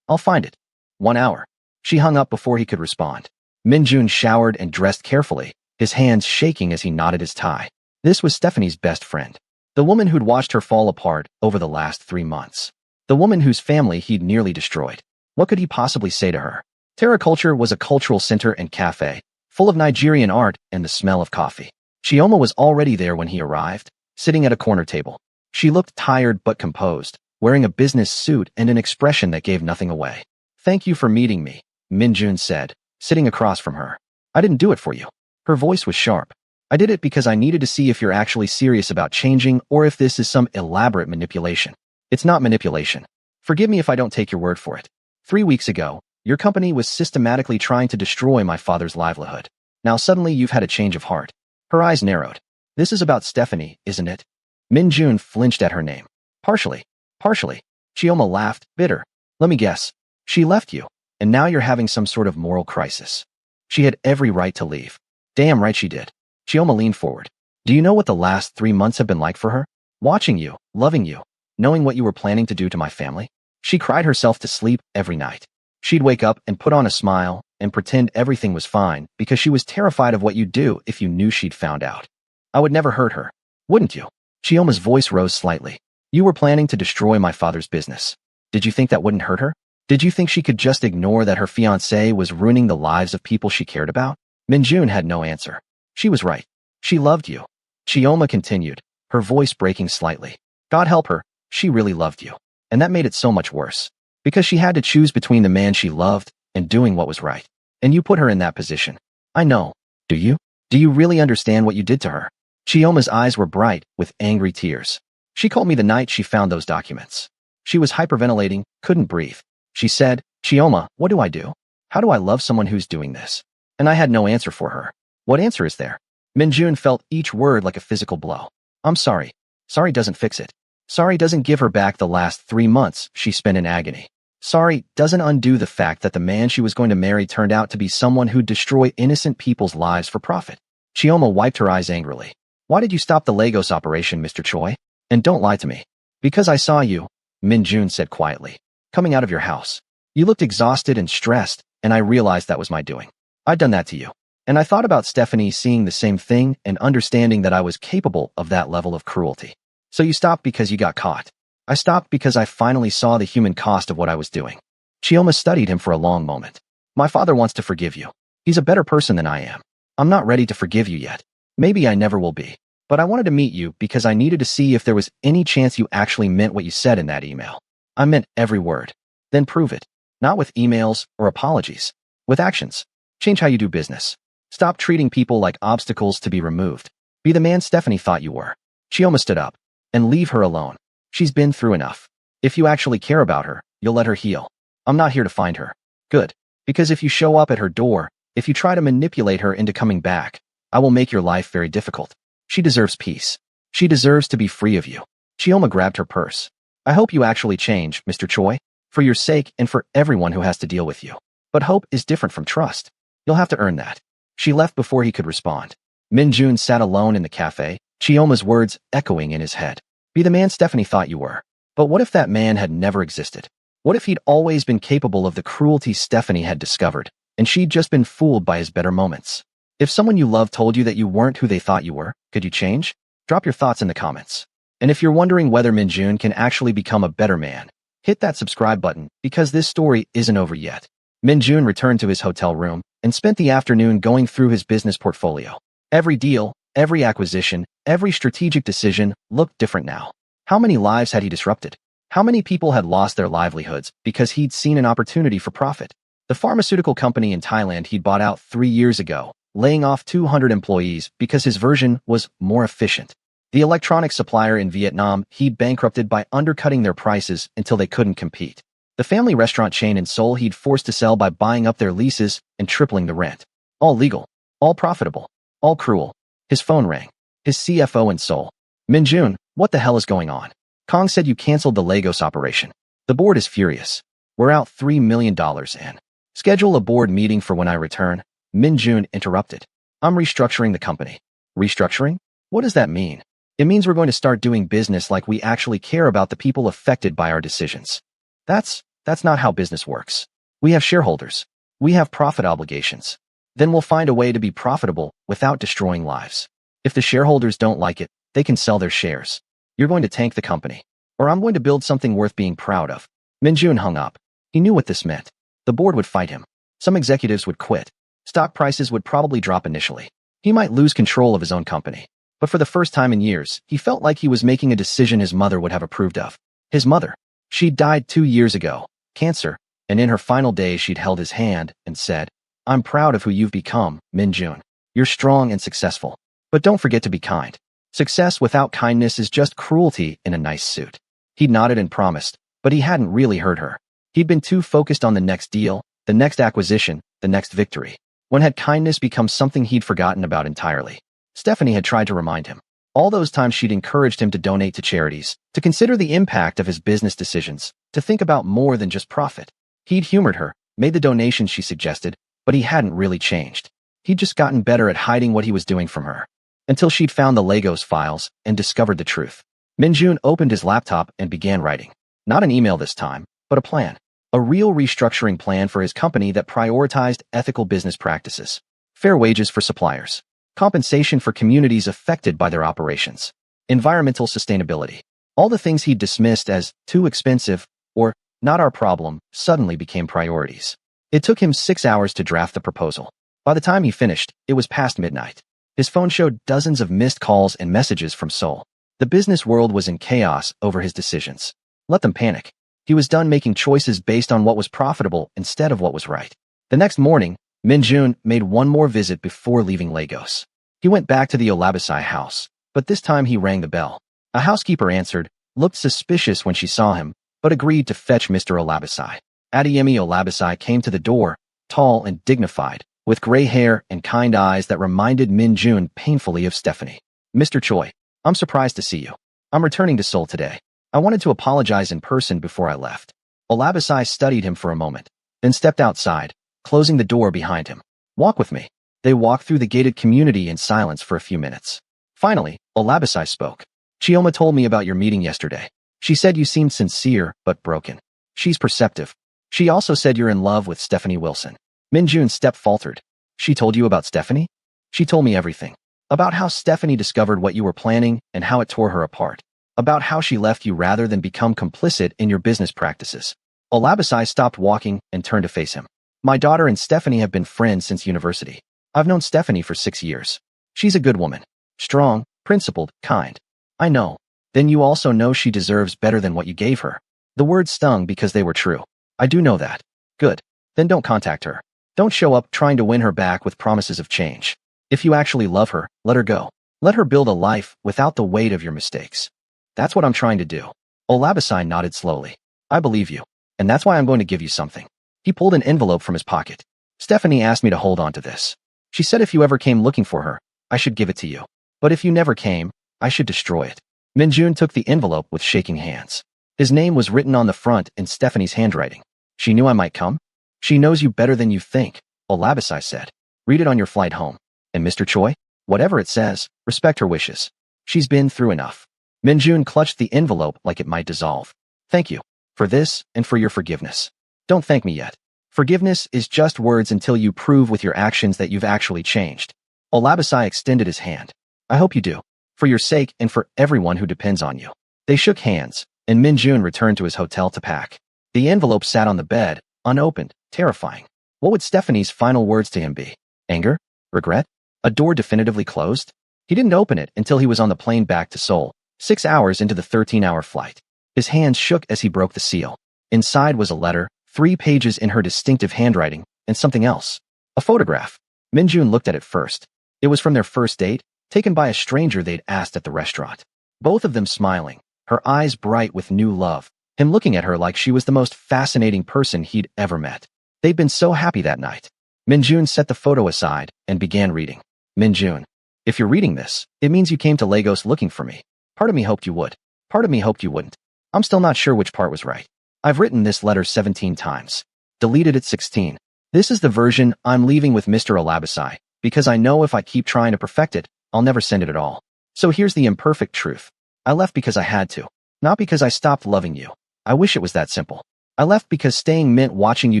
I'll find it. 1 hour. She hung up before he could respond. Min-jun showered and dressed carefully, his hands shaking as he knotted his tie. This was Stephanie's best friend. The woman who'd watched her fall apart over the last 3 months. The woman whose family he'd nearly destroyed. What could he possibly say to her? Terra Culture was a cultural center and cafe, full of Nigerian art and the smell of coffee. Chioma was already there when he arrived, sitting at a corner table. She looked tired but composed, wearing a business suit and an expression that gave nothing away. Thank you for meeting me, Min-jun said, sitting across from her. I didn't do it for you. Her voice was sharp. I did it because I needed to see if you're actually serious about changing or if this is some elaborate manipulation. It's not manipulation. Forgive me if I don't take your word for it. 3 weeks ago, your company was systematically trying to destroy my father's livelihood. Now suddenly you've had a change of heart. Her eyes narrowed. This is about Stephanie, isn't it? Min-jun flinched at her name. Partially. Partially. Chioma laughed, bitter. Let me guess. She left you, and now you're having some sort of moral crisis. She had every right to leave. Damn right she did. Chioma leaned forward. Do you know what the last 3 months have been like for her? Watching you, loving you, knowing what you were planning to do to my family? She cried herself to sleep every night. She'd wake up and put on a smile, and pretend everything was fine because she was terrified of what you'd do if you knew she'd found out. I would never hurt her, wouldn't you? Chioma's voice rose slightly. You were planning to destroy my father's business. Did you think that wouldn't hurt her? Did you think she could just ignore that her fiancé was ruining the lives of people she cared about? Minjun had no answer. She was right. She loved you. Chioma continued, her voice breaking slightly. God help her, she really loved you. And that made it so much worse. Because she had to choose between the man she loved and doing what was right. And you put her in that position. I know. Do you? Do you really understand what you did to her? Chioma's eyes were bright with angry tears. She called me the night she found those documents. She was hyperventilating, couldn't breathe. She said, Chioma, what do I do? How do I love someone who's doing this? And I had no answer for her. What answer is there? Minjun felt each word like a physical blow. I'm sorry. Sorry doesn't fix it. Sorry doesn't give her back the last 3 months she spent in agony. Sorry doesn't undo the fact that the man she was going to marry turned out to be someone who'd destroy innocent people's lives for profit. Chioma wiped her eyes angrily. Why did you stop the Lagos operation, Mr. Choi? And don't lie to me. Because I saw you, Minjun said quietly, coming out of your house. You looked exhausted and stressed, and I realized that was my doing. I'd done that to you. And I thought about Stephanie seeing the same thing and understanding that I was capable of that level of cruelty. So you stopped because you got caught. I stopped because I finally saw the human cost of what I was doing. Chioma studied him for a long moment. My father wants to forgive you. He's a better person than I am. I'm not ready to forgive you yet. Maybe I never will be. But I wanted to meet you because I needed to see if there was any chance you actually meant what you said in that email. I meant every word. Then prove it. Not with emails or apologies. With actions. Change how you do business. Stop treating people like obstacles to be removed. Be the man Stephanie thought you were. Chioma stood up. And leave her alone. She's been through enough. If you actually care about her, you'll let her heal. I'm not here to find her. Good. Because if you show up at her door, if you try to manipulate her into coming back, I will make your life very difficult. She deserves peace. She deserves to be free of you. Chioma grabbed her purse. I hope you actually change, Mr. Choi. For your sake and for everyone who has to deal with you. But hope is different from trust. You'll have to earn that. She left before he could respond. Minjun sat alone in the cafe, Chioma's words echoing in his head. Be the man Stephanie thought you were. But what if that man had never existed? What if he'd always been capable of the cruelty Stephanie had discovered, and she'd just been fooled by his better moments? If someone you love told you that you weren't who they thought you were, could you change? Drop your thoughts in the comments. And if you're wondering whether Minjun can actually become a better man, hit that subscribe button because this story isn't over yet. Minjun returned to his hotel room and spent the afternoon going through his business portfolio. Every deal, every acquisition, every strategic decision looked different now. How many lives had he disrupted? How many people had lost their livelihoods because he'd seen an opportunity for profit? The pharmaceutical company in Thailand he'd bought out 3 years ago, laying off 200 employees because his version was more efficient. The electronics supplier in Vietnam he'd bankrupted by undercutting their prices until they couldn't compete. The family restaurant chain in Seoul he'd forced to sell by buying up their leases and tripling the rent. All legal, all profitable, all cruel. His phone rang. His CFO in Seoul. Minjun, what the hell is going on? Kong said you canceled the Lagos operation. The board is furious. We're out $3 million in. Schedule a board meeting for when I return. Minjun interrupted. I'm restructuring the company. Restructuring? What does that mean? It means we're going to start doing business like we actually care about the people affected by our decisions. That's not how business works. We have shareholders. We have profit obligations. Then we'll find a way to be profitable without destroying lives. If the shareholders don't like it, they can sell their shares. You're going to tank the company. Or I'm going to build something worth being proud of. Minjun hung up. He knew what this meant. The board would fight him. Some executives would quit. Stock prices would probably drop initially. He might lose control of his own company. But for the first time in years, he felt like he was making a decision his mother would have approved of. His mother. She'd died 2 years ago, cancer, and in her final days she'd held his hand and said, I'm proud of who you've become, Minjun. You're strong and successful. But don't forget to be kind. Success without kindness is just cruelty in a nice suit. He'd nodded and promised, but he hadn't really heard her. He'd been too focused on the next deal, the next acquisition, the next victory. When had kindness become something he'd forgotten about entirely? Stephanie had tried to remind him. All those times she'd encouraged him to donate to charities, to consider the impact of his business decisions, to think about more than just profit. He'd humored her, made the donations she suggested, but he hadn't really changed. He'd just gotten better at hiding what he was doing from her. Until she'd found the Lagos files and discovered the truth. Minjun opened his laptop and began writing. Not an email this time, but a plan. A real restructuring plan for his company that prioritized ethical business practices, fair wages for suppliers, compensation for communities affected by their operations, environmental sustainability. All the things he'd dismissed as too expensive or not our problem suddenly became priorities. It took him 6 hours to draft the proposal. By the time he finished, it was past midnight. His phone showed dozens of missed calls and messages from Seoul. The business world was in chaos over his decisions. Let them panic. He was done making choices based on what was profitable instead of what was right. The next morning, Min-jun made one more visit before leaving Lagos. He went back to the Olabasai house, but this time he rang the bell. A housekeeper answered, looked suspicious when she saw him, but agreed to fetch Mr. Olabasai. Adeyemi Olabasai came to the door, tall and dignified, with gray hair and kind eyes that reminded Min-jun painfully of Stephanie. Mr. Choi, I'm surprised to see you. I'm returning to Seoul today. I wanted to apologize in person before I left. Olabasai studied him for a moment, then stepped outside, closing the door behind him. Walk with me. They walked through the gated community in silence for a few minutes. Finally, Olabasai spoke. Chioma told me about your meeting yesterday. She said you seemed sincere, but broken. She's perceptive. She also said you're in love with Stephanie Wilson. Min-jun's step faltered. She told you about Stephanie? She told me everything. About how Stephanie discovered what you were planning and how it tore her apart. About how she left you rather than become complicit in your business practices. Olabasai stopped walking and turned to face him. My daughter and Stephanie have been friends since university. I've known Stephanie for 6 years. She's a good woman. Strong, principled, kind. I know. Then you also know she deserves better than what you gave her. The words stung because they were true. I do know that. Good. Then don't contact her. Don't show up trying to win her back with promises of change. If you actually love her, let her go. Let her build a life without the weight of your mistakes. That's what I'm trying to do. Olabasai nodded slowly. I believe you. And that's why I'm going to give you something. He pulled an envelope from his pocket. Stephanie asked me to hold on to this. She said if you ever came looking for her, I should give it to you. But if you never came, I should destroy it. Min-jun took the envelope with shaking hands. His name was written on the front in Stephanie's handwriting. She knew I might come? She knows you better than you think, Olabasai said. Read it on your flight home. And Mr. Choi? Whatever it says, respect her wishes. She's been through enough. Min-jun clutched the envelope like it might dissolve. Thank you. For this and for your forgiveness. Don't thank me yet. Forgiveness is just words until you prove with your actions that you've actually changed. Olabasai extended his hand. I hope you do. For your sake and for everyone who depends on you. They shook hands, and Min-jun returned to his hotel to pack. The envelope sat on the bed, unopened, terrifying. What would Stephanie's final words to him be? Anger? Regret? A door definitively closed? He didn't open it until he was on the plane back to Seoul, 6 hours into the 13-hour flight. His hands shook as he broke the seal. Inside was a letter, 3 pages in her distinctive handwriting, and something else. A photograph. Min-jun looked at it first. It was from their first date, taken by a stranger they'd asked at the restaurant. Both of them smiling, her eyes bright with new love, him looking at her like she was the most fascinating person he'd ever met. They'd been so happy that night. Min-jun set the photo aside and began reading. Min-jun, if you're reading this, it means you came to Lagos looking for me. Part of me hoped you would. Part of me hoped you wouldn't. I'm still not sure which part was right. I've written this letter 17 times. Deleted it 16. This is the version I'm leaving with Mr. Olabasai, because I know if I keep trying to perfect it, I'll never send it at all. So here's the imperfect truth. I left because I had to. Not because I stopped loving you. I wish it was that simple. I left because staying meant watching you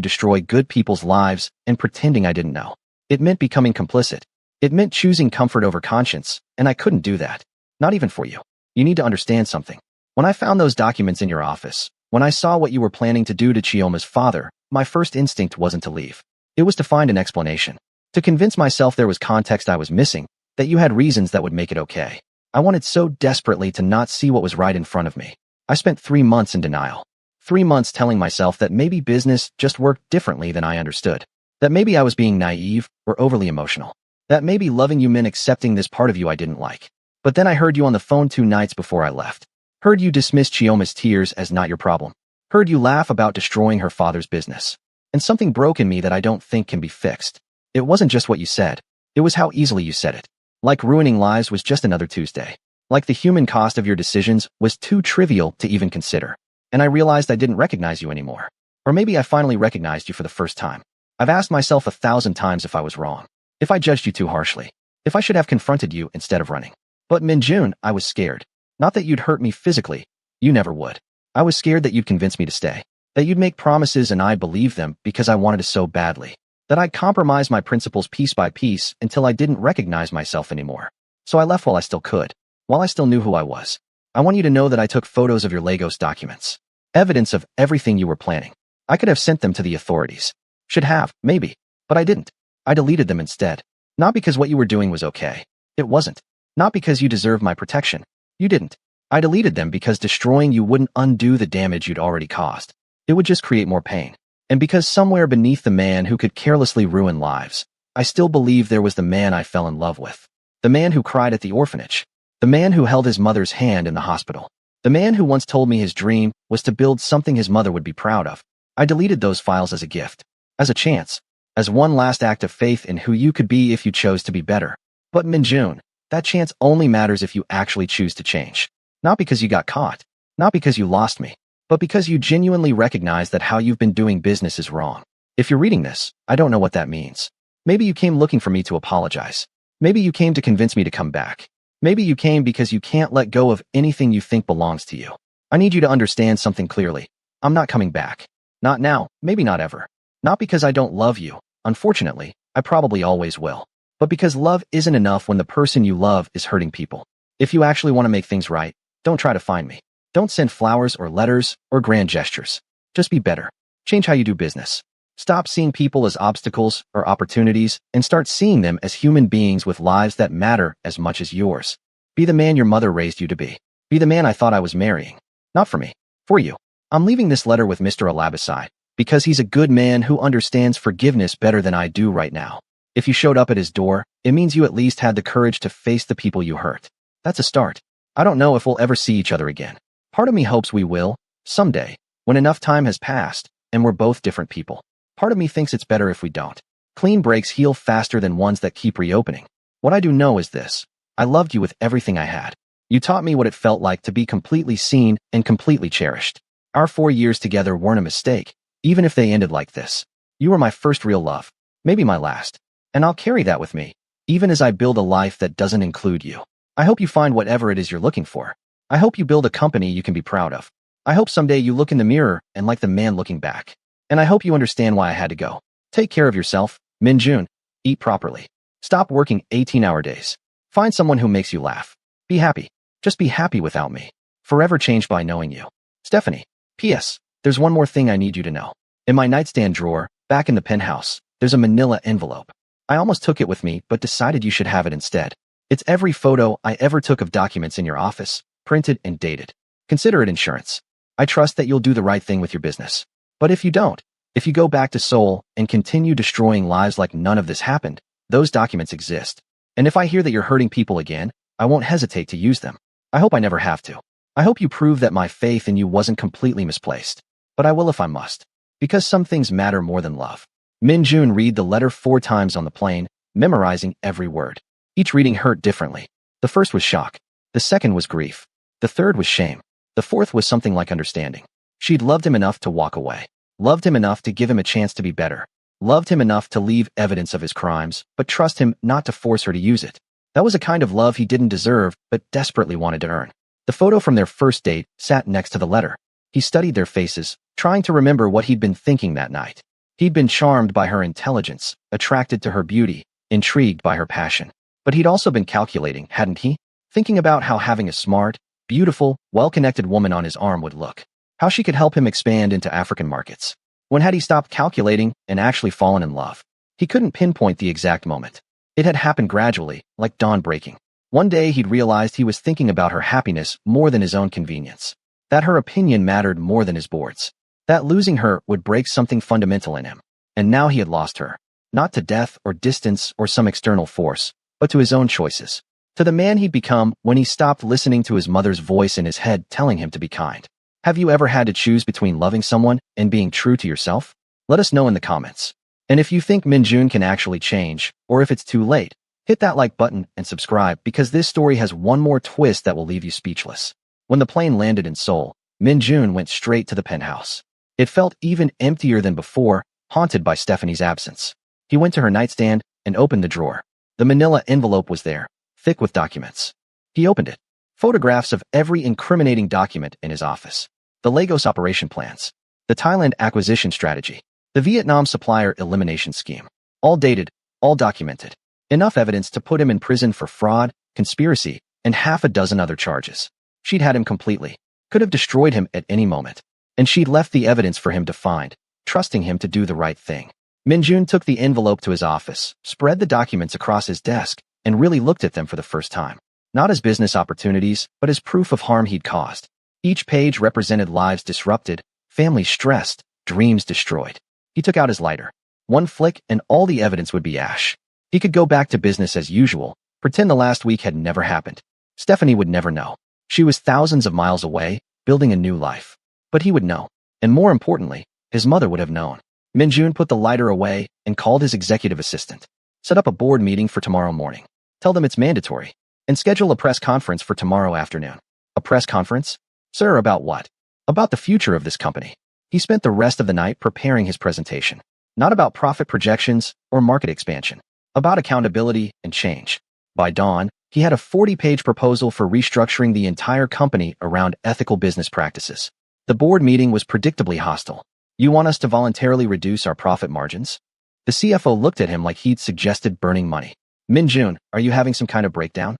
destroy good people's lives and pretending I didn't know. It meant becoming complicit. It meant choosing comfort over conscience, and I couldn't do that. Not even for you. You need to understand something. When I found those documents in your office, when I saw what you were planning to do to Chioma's father, my first instinct wasn't to leave. It was to find an explanation. To convince myself there was context I was missing, that you had reasons that would make it okay. I wanted so desperately to not see what was right in front of me. I spent 3 months in denial. 3 months telling myself that maybe business just worked differently than I understood. That maybe I was being naive or overly emotional. That maybe loving you meant accepting this part of you I didn't like. But then I heard you on the phone 2 nights before I left. Heard you dismiss Chioma's tears as not your problem. Heard you laugh about destroying her father's business. And something broke in me that I don't think can be fixed. It wasn't just what you said. It was how easily you said it. Like ruining lives was just another Tuesday. Like the human cost of your decisions was too trivial to even consider. And I realized I didn't recognize you anymore. Or maybe I finally recognized you for the first time. I've asked myself 1,000 times if I was wrong. If I judged you too harshly. If I should have confronted you instead of running. But Min-jun, I was scared. Not that you'd hurt me physically. You never would. I was scared that you'd convince me to stay. That you'd make promises and I believed them because I wanted to so badly. That I'd compromise my principles piece by piece until I didn't recognize myself anymore. So I left while I still could. While I still knew who I was. I want you to know that I took photos of your Lagos documents. Evidence of everything you were planning. I could have sent them to the authorities. Should have, maybe. But I didn't. I deleted them instead. Not because what you were doing was okay. It wasn't. Not because you deserved my protection. You didn't. I deleted them because destroying you wouldn't undo the damage you'd already caused. It would just create more pain. And because somewhere beneath the man who could carelessly ruin lives, I still believe there was the man I fell in love with. The man who cried at the orphanage. The man who held his mother's hand in the hospital. The man who once told me his dream was to build something his mother would be proud of. I deleted those files as a gift. As a chance. As one last act of faith in who you could be if you chose to be better. But Minjun, that chance only matters if you actually choose to change. Not because you got caught. Not because you lost me. But because you genuinely recognize that how you've been doing business is wrong. If you're reading this, I don't know what that means. Maybe you came looking for me to apologize. Maybe you came to convince me to come back. Maybe you came because you can't let go of anything you think belongs to you. I need you to understand something clearly. I'm not coming back. Not now, maybe not ever. Not because I don't love you. Unfortunately, I probably always will. But because love isn't enough when the person you love is hurting people. If you actually want to make things right, don't try to find me. Don't send flowers or letters or grand gestures. Just be better. Change how you do business. Stop seeing people as obstacles or opportunities and start seeing them as human beings with lives that matter as much as yours. Be the man your mother raised you to be. Be the man I thought I was marrying. Not for me. For you. I'm leaving this letter with Mr. Alabasai because he's a good man who understands forgiveness better than I do right now. If you showed up at his door, it means you at least had the courage to face the people you hurt. That's a start. I don't know if we'll ever see each other again. Part of me hopes we will, someday, when enough time has passed, and we're both different people. Part of me thinks it's better if we don't. Clean breaks heal faster than ones that keep reopening. What I do know is this. I loved you with everything I had. You taught me what it felt like to be completely seen and completely cherished. Our 4 years together weren't a mistake, even if they ended like this. You were my first real love, maybe my last. And I'll carry that with me, even as I build a life that doesn't include you. I hope you find whatever it is you're looking for. I hope you build a company you can be proud of. I hope someday you look in the mirror and like the man looking back. And I hope you understand why I had to go. Take care of yourself, Minjun. Eat properly. Stop working 18-hour days. Find someone who makes you laugh. Be happy. Just be happy without me. Forever changed by knowing you. Stephanie. P.S. There's one more thing I need you to know. In my nightstand drawer, back in the penthouse, there's a manila envelope. I almost took it with me, but decided you should have it instead. It's every photo I ever took of documents in your office, printed and dated. Consider it insurance. I trust that you'll do the right thing with your business. But if you don't, if you go back to Seoul and continue destroying lives like none of this happened, those documents exist. And if I hear that you're hurting people again, I won't hesitate to use them. I hope I never have to. I hope you prove that my faith in you wasn't completely misplaced. But I will if I must. Because some things matter more than love. Minjun read the letter 4 times on the plane, memorizing every word. Each reading hurt differently. The first was shock. The second was grief. The third was shame. The fourth was something like understanding. She'd loved him enough to walk away. Loved him enough to give him a chance to be better. Loved him enough to leave evidence of his crimes, but trust him not to force her to use it. That was a kind of love he didn't deserve, but desperately wanted to earn. The photo from their first date sat next to the letter. He studied their faces, trying to remember what he'd been thinking that night. He'd been charmed by her intelligence, attracted to her beauty, intrigued by her passion. But he'd also been calculating, hadn't he? Thinking about how having a smart, beautiful, well-connected woman on his arm would look. How she could help him expand into African markets. When had he stopped calculating and actually fallen in love? He couldn't pinpoint the exact moment. It had happened gradually, like dawn breaking. One day he'd realized he was thinking about her happiness more than his own convenience. That her opinion mattered more than his board's. That losing her would break something fundamental in him. And now he had lost her. Not to death or distance or some external force, but to his own choices. To the man he'd become when he stopped listening to his mother's voice in his head telling him to be kind. Have you ever had to choose between loving someone and being true to yourself? Let us know in the comments. And if you think Minjun can actually change, or if it's too late, hit that like button and subscribe because this story has one more twist that will leave you speechless. When the plane landed in Seoul, Minjun went straight to the penthouse. It felt even emptier than before, haunted by Stephanie's absence. He went to her nightstand and opened the drawer. The manila envelope was there, thick with documents. He opened it. Photographs of every incriminating document in his office. The Lagos operation plans. The Thailand acquisition strategy. The Vietnam supplier elimination scheme. All dated, all documented. Enough evidence to put him in prison for fraud, conspiracy, and half a dozen other charges. She'd had him completely. Could have destroyed him at any moment. And she'd left the evidence for him to find, trusting him to do the right thing. Minjun took the envelope to his office, spread the documents across his desk, and really looked at them for the first time. Not as business opportunities, but as proof of harm he'd caused. Each page represented lives disrupted, families stressed, dreams destroyed. He took out his lighter. One flick and all the evidence would be ash. He could go back to business as usual, pretend the last week had never happened. Stephanie would never know. She was thousands of miles away, building a new life. But he would know. And more importantly, his mother would have known. Minjun put the lighter away and called his executive assistant. Set up a board meeting for tomorrow morning. Tell them it's mandatory. And schedule a press conference for tomorrow afternoon. A press conference? Sir, about what? About the future of this company. He spent the rest of the night preparing his presentation. Not about profit projections or market expansion. About accountability and change. By dawn, he had a 40-page proposal for restructuring the entire company around ethical business practices. The board meeting was predictably hostile. You want us to voluntarily reduce our profit margins? The CFO looked at him like he'd suggested burning money. Minjun, are you having some kind of breakdown?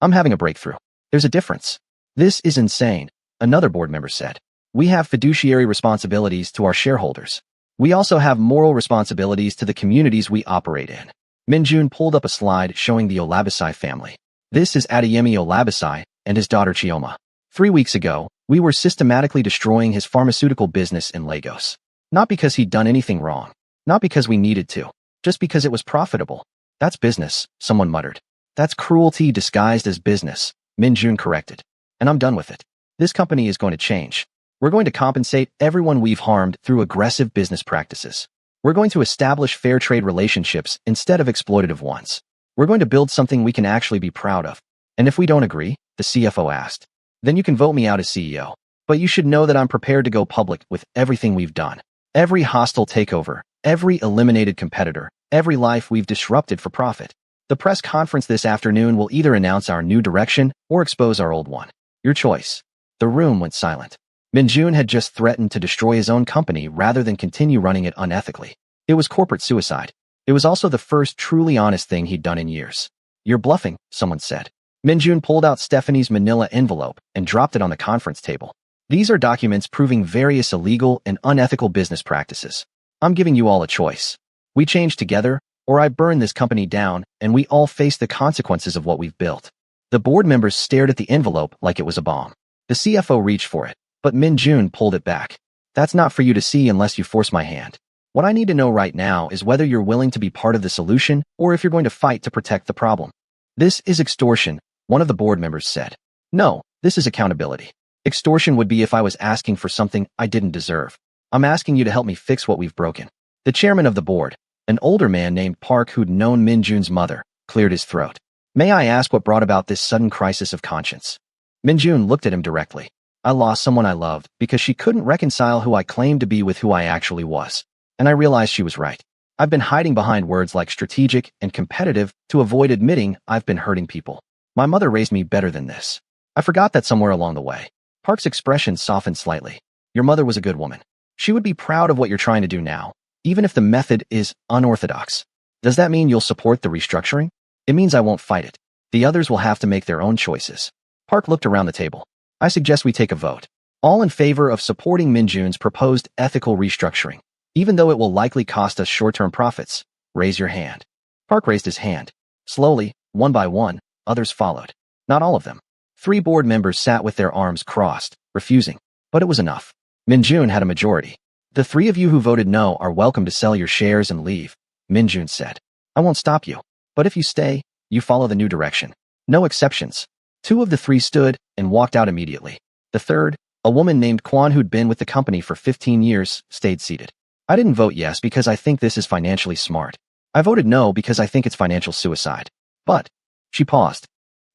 I'm having a breakthrough. There's a difference. This is insane, another board member said. We have fiduciary responsibilities to our shareholders. We also have moral responsibilities to the communities we operate in. Minjun pulled up a slide showing the Olabisai family. This is Adeyemi Olabisai and his daughter Chioma. 3 weeks ago, we were systematically destroying his pharmaceutical business in Lagos. Not because he'd done anything wrong. Not because we needed to. Just because it was profitable. That's business, someone muttered. That's cruelty disguised as business, Minjun corrected. And I'm done with it. This company is going to change. We're going to compensate everyone we've harmed through aggressive business practices. We're going to establish fair trade relationships instead of exploitative ones. We're going to build something we can actually be proud of. And if we don't agree, the CFO asked, then you can vote me out as CEO. But you should know that I'm prepared to go public with everything we've done. Every hostile takeover, every eliminated competitor, every life we've disrupted for profit. The press conference this afternoon will either announce our new direction or expose our old one. Your choice. The room went silent. Minjun had just threatened to destroy his own company rather than continue running it unethically. It was corporate suicide. It was also the first truly honest thing he'd done in years. You're bluffing, someone said. Minjun pulled out Stephanie's manila envelope and dropped it on the conference table. These are documents proving various illegal and unethical business practices. I'm giving you all a choice. We change together, or I burn this company down, and we all face the consequences of what we've built. The board members stared at the envelope like it was a bomb. The CFO reached for it, but Minjun pulled it back. That's not for you to see unless you force my hand. What I need to know right now is whether you're willing to be part of the solution or if you're going to fight to protect the problem. This is extortion, one of the board members said. No, this is accountability. Extortion would be if I was asking for something I didn't deserve. I'm asking you to help me fix what we've broken. The chairman of the board, an older man named Park who'd known Minjun's mother, cleared his throat. May I ask what brought about this sudden crisis of conscience? Minjun looked at him directly. I lost someone I loved because she couldn't reconcile who I claimed to be with who I actually was. And I realized she was right. I've been hiding behind words like strategic and competitive to avoid admitting I've been hurting people. My mother raised me better than this. I forgot that somewhere along the way. Park's expression softened slightly. Your mother was a good woman. She would be proud of what you're trying to do now, even if the method is unorthodox. Does that mean you'll support the restructuring? It means I won't fight it. The others will have to make their own choices. Park looked around the table. I suggest we take a vote. All in favor of supporting Minjun's proposed ethical restructuring. Even though it will likely cost us short-term profits, raise your hand. Park raised his hand. Slowly, one by one, others followed. Not all of them. 3 board members sat with their arms crossed, refusing. But it was enough. Minjun had a majority. The 3 of you who voted no are welcome to sell your shares and leave, Minjun said. I won't stop you. But if you stay, you follow the new direction. No exceptions. 2 of the 3 stood and walked out immediately. The third, a woman named Kwan who'd been with the company for 15 years, stayed seated. I didn't vote yes because I think this is financially smart. I voted no because I think it's financial suicide. But, she paused.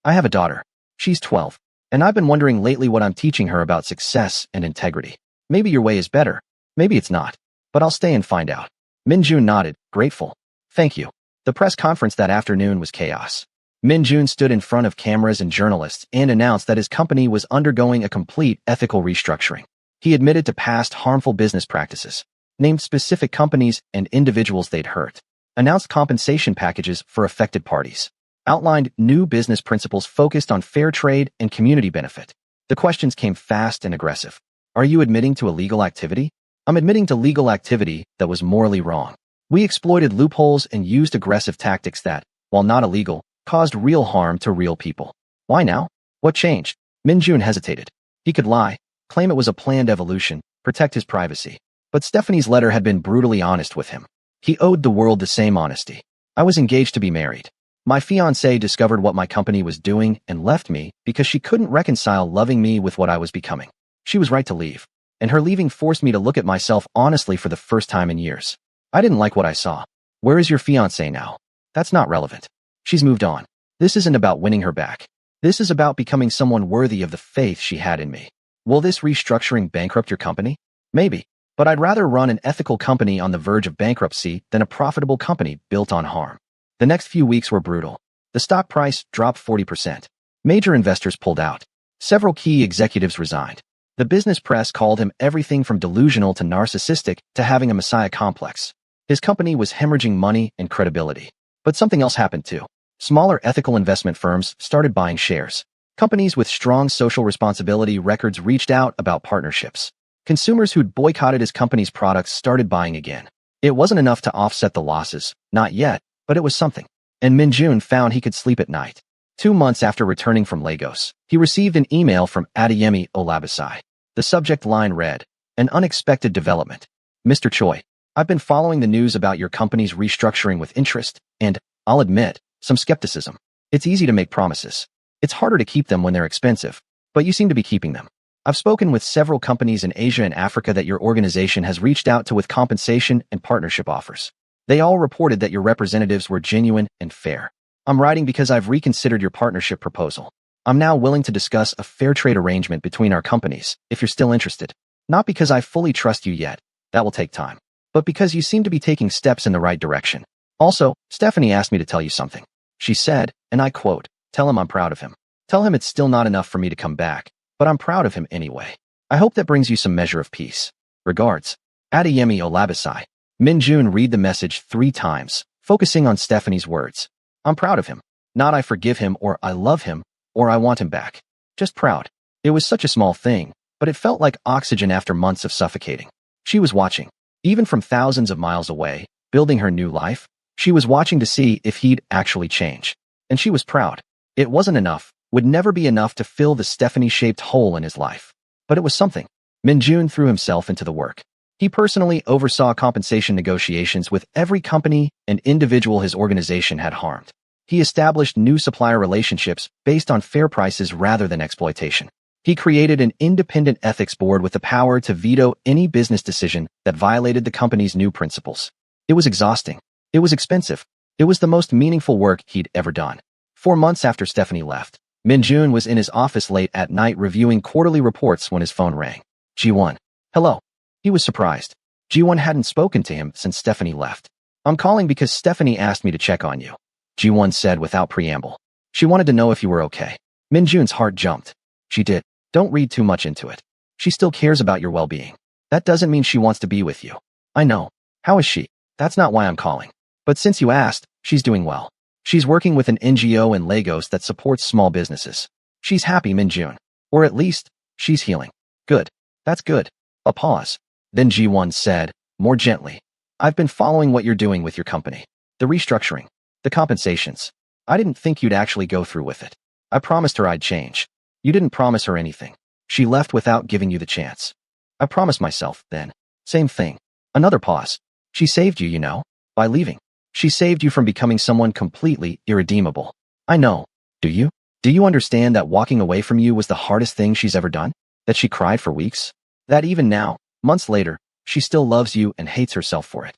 I have a daughter. She's 12. And I've been wondering lately what I'm teaching her about success and integrity. Maybe your way is better. Maybe it's not. But I'll stay and find out. Minjun nodded, grateful. Thank you. The press conference that afternoon was chaos. Minjun stood in front of cameras and journalists and announced that his company was undergoing a complete ethical restructuring. He admitted to past harmful business practices, named specific companies and individuals they'd hurt, announced compensation packages for affected parties, outlined new business principles focused on fair trade and community benefit. The questions came fast and aggressive. Are you admitting to illegal activity? I'm admitting to legal activity that was morally wrong. We exploited loopholes and used aggressive tactics that, while not illegal, caused real harm to real people. Why now? What changed? Minjun hesitated. He could lie, claim it was a planned evolution, protect his privacy. But Stephanie's letter had been brutally honest with him. He owed the world the same honesty. I was engaged to be married. My fiancée discovered what my company was doing and left me because she couldn't reconcile loving me with what I was becoming. She was right to leave, and her leaving forced me to look at myself honestly for the first time in years. I didn't like what I saw. Where is your fiancée now? That's not relevant. She's moved on. This isn't about winning her back. This is about becoming someone worthy of the faith she had in me. Will this restructuring bankrupt your company? Maybe. But I'd rather run an ethical company on the verge of bankruptcy than a profitable company built on harm. The next few weeks were brutal. The stock price dropped 40%. Major investors pulled out. Several key executives resigned. The business press called him everything from delusional to narcissistic to having a messiah complex. His company was hemorrhaging money and credibility. But something else happened too. Smaller ethical investment firms started buying shares. Companies with strong social responsibility records reached out about partnerships. Consumers who'd boycotted his company's products started buying again. It wasn't enough to offset the losses, not yet, but it was something. And Minjun found he could sleep at night. 2 months after returning from Lagos, he received an email from Adeyemi Olabisi. The subject line read, "An unexpected development. Mr. Choi, I've been following the news about your company's restructuring with interest, and, I'll admit, some skepticism. It's easy to make promises. It's harder to keep them when they're expensive, but you seem to be keeping them. I've spoken with several companies in Asia and Africa that your organization has reached out to with compensation and partnership offers. They all reported that your representatives were genuine and fair. I'm writing because I've reconsidered your partnership proposal. I'm now willing to discuss a fair trade arrangement between our companies, if you're still interested. Not because I fully trust you yet, that will take time, but because you seem to be taking steps in the right direction. Also, Stephanie asked me to tell you something. She said, and I quote, tell him I'm proud of him. Tell him it's still not enough for me to come back, but I'm proud of him anyway. I hope that brings you some measure of peace. Regards, Adeyemi Olabisi." Minjun read the message 3 times, focusing on Stephanie's words. I'm proud of him. Not I forgive him or I love him or I want him back. Just proud. It was such a small thing, but it felt like oxygen after months of suffocating. She was watching, even from thousands of miles away, building her new life. She was watching to see if he'd actually change. And she was proud. It wasn't enough, would never be enough to fill the Stephanie-shaped hole in his life. But it was something. Minjun threw himself into the work. He personally oversaw compensation negotiations with every company and individual his organization had harmed. He established new supplier relationships based on fair prices rather than exploitation. He created an independent ethics board with the power to veto any business decision that violated the company's new principles. It was exhausting. It was expensive. It was the most meaningful work he'd ever done. 4 months after Stephanie left, Minjun was in his office late at night reviewing quarterly reports when his phone rang. G1. Hello. He was surprised. G1 hadn't spoken to him since Stephanie left. I'm calling because Stephanie asked me to check on you, G1 said without preamble. She wanted to know if you were okay. Minjun's heart jumped. She did. Don't read too much into it. She still cares about your well-being. That doesn't mean she wants to be with you. I know. How is she? That's not why I'm calling. But since you asked, she's doing well. She's working with an NGO in Lagos that supports small businesses. She's happy, Minjun. Or at least, she's healing. Good. That's good. A pause. Then G1 said, more gently, I've been following what you're doing with your company. The restructuring. The compensations. I didn't think you'd actually go through with it. I promised her I'd change. You didn't promise her anything. She left without giving you the chance. I promised myself, then. Same thing. Another pause. She saved you, you know, by leaving. She saved you from becoming someone completely irredeemable. I know. Do you? Do you understand that walking away from you was the hardest thing she's ever done? That she cried for weeks? That even now, months later, she still loves you and hates herself for it.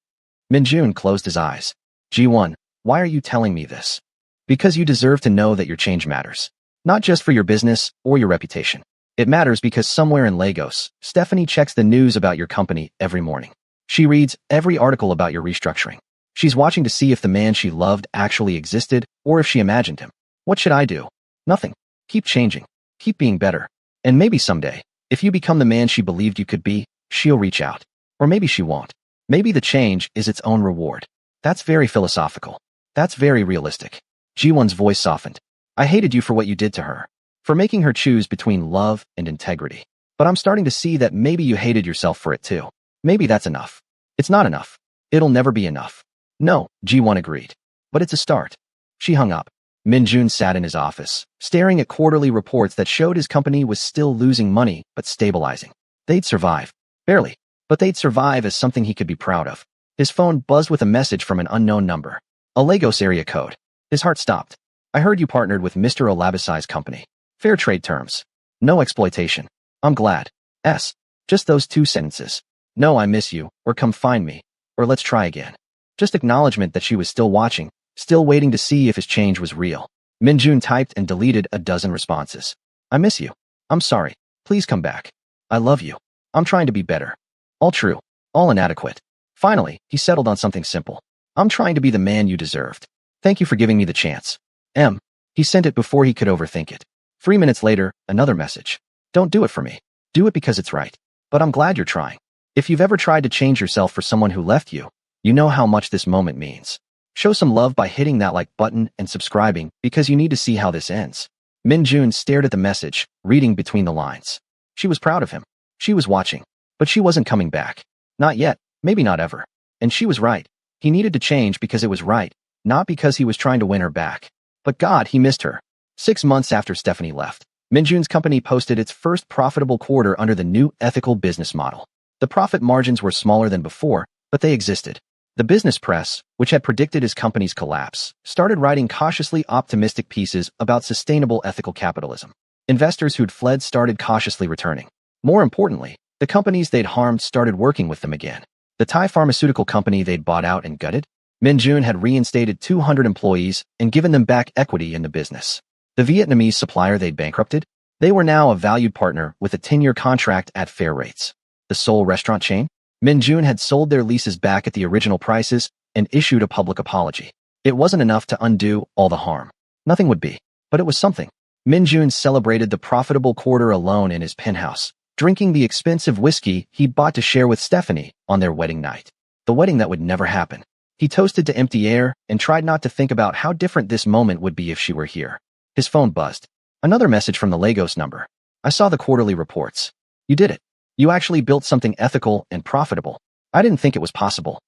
Minjun closed his eyes. G1, why are you telling me this? Because you deserve to know that your change matters. Not just for your business or your reputation. It matters because somewhere in Lagos, Stephanie checks the news about your company every morning. She reads every article about your restructuring. She's watching to see if the man she loved actually existed or if she imagined him. What should I do? Nothing. Keep changing. Keep being better. And maybe someday, If you become the man she believed you could be, she'll reach out. Or maybe she won't. Maybe the change is its own reward. That's very philosophical. That's very realistic. Ji-won's voice softened. I hated you for what you did to her. For making her choose between love and integrity. But I'm starting to see that maybe you hated yourself for it too. Maybe that's enough. It's not enough. It'll never be enough. No, Ji-won agreed. But it's a start. She hung up. Min-jun sat in his office, staring at quarterly reports that showed his company was still losing money, but stabilizing. They'd survive. Barely. But they'd survive as something he could be proud of. His phone buzzed with a message from an unknown number. A Lagos area code. His heart stopped. I heard you partnered with Mr. Olabisai's company. Fair trade terms. No exploitation. I'm glad. Just those 2 sentences. No, I miss you, or come find me, or let's try again. Just acknowledgement that she was still watching, still waiting to see if his change was real. Min-jun typed and deleted a dozen responses. I miss you. I'm sorry. Please come back. I love you. I'm trying to be better. All true. All inadequate. Finally, he settled on something simple. I'm trying to be the man you deserved. Thank you for giving me the chance. He sent it before he could overthink it. 3 minutes later, another message. Don't do it for me. Do it because it's right. But I'm glad you're trying. If you've ever tried to change yourself for someone who left you, you know how much this moment means. Show some love by hitting that like button and subscribing because you need to see how this ends. Min-jun stared at the message, reading between the lines. She was proud of him. She was watching. But she wasn't coming back. Not yet, maybe not ever. And she was right. He needed to change because it was right, not because he was trying to win her back. But God, he missed her. 6 months after Stephanie left, Min-jun's company posted its first profitable quarter under the new ethical business model. The profit margins were smaller than before, but they existed. The business press, which had predicted his company's collapse, started writing cautiously optimistic pieces about sustainable ethical capitalism. Investors who'd fled started cautiously returning. More importantly, the companies they'd harmed started working with them again. The Thai pharmaceutical company they'd bought out and gutted, Min-jun had reinstated 200 employees and given them back equity in the business. The Vietnamese supplier they'd bankrupted, they were now a valued partner with a 10-year contract at fair rates. The Seoul restaurant chain, Min-jun had sold their leases back at the original prices and issued a public apology. It wasn't enough to undo all the harm. Nothing would be, but it was something. Min-jun celebrated the profitable quarter alone in his penthouse, drinking the expensive whiskey he bought to share with Stephanie on their wedding night. The wedding that would never happen. He toasted to empty air and tried not to think about how different this moment would be if she were here. His phone buzzed. Another message from the Lagos number. I saw the quarterly reports. You did it. You actually built something ethical and profitable. I didn't think it was possible.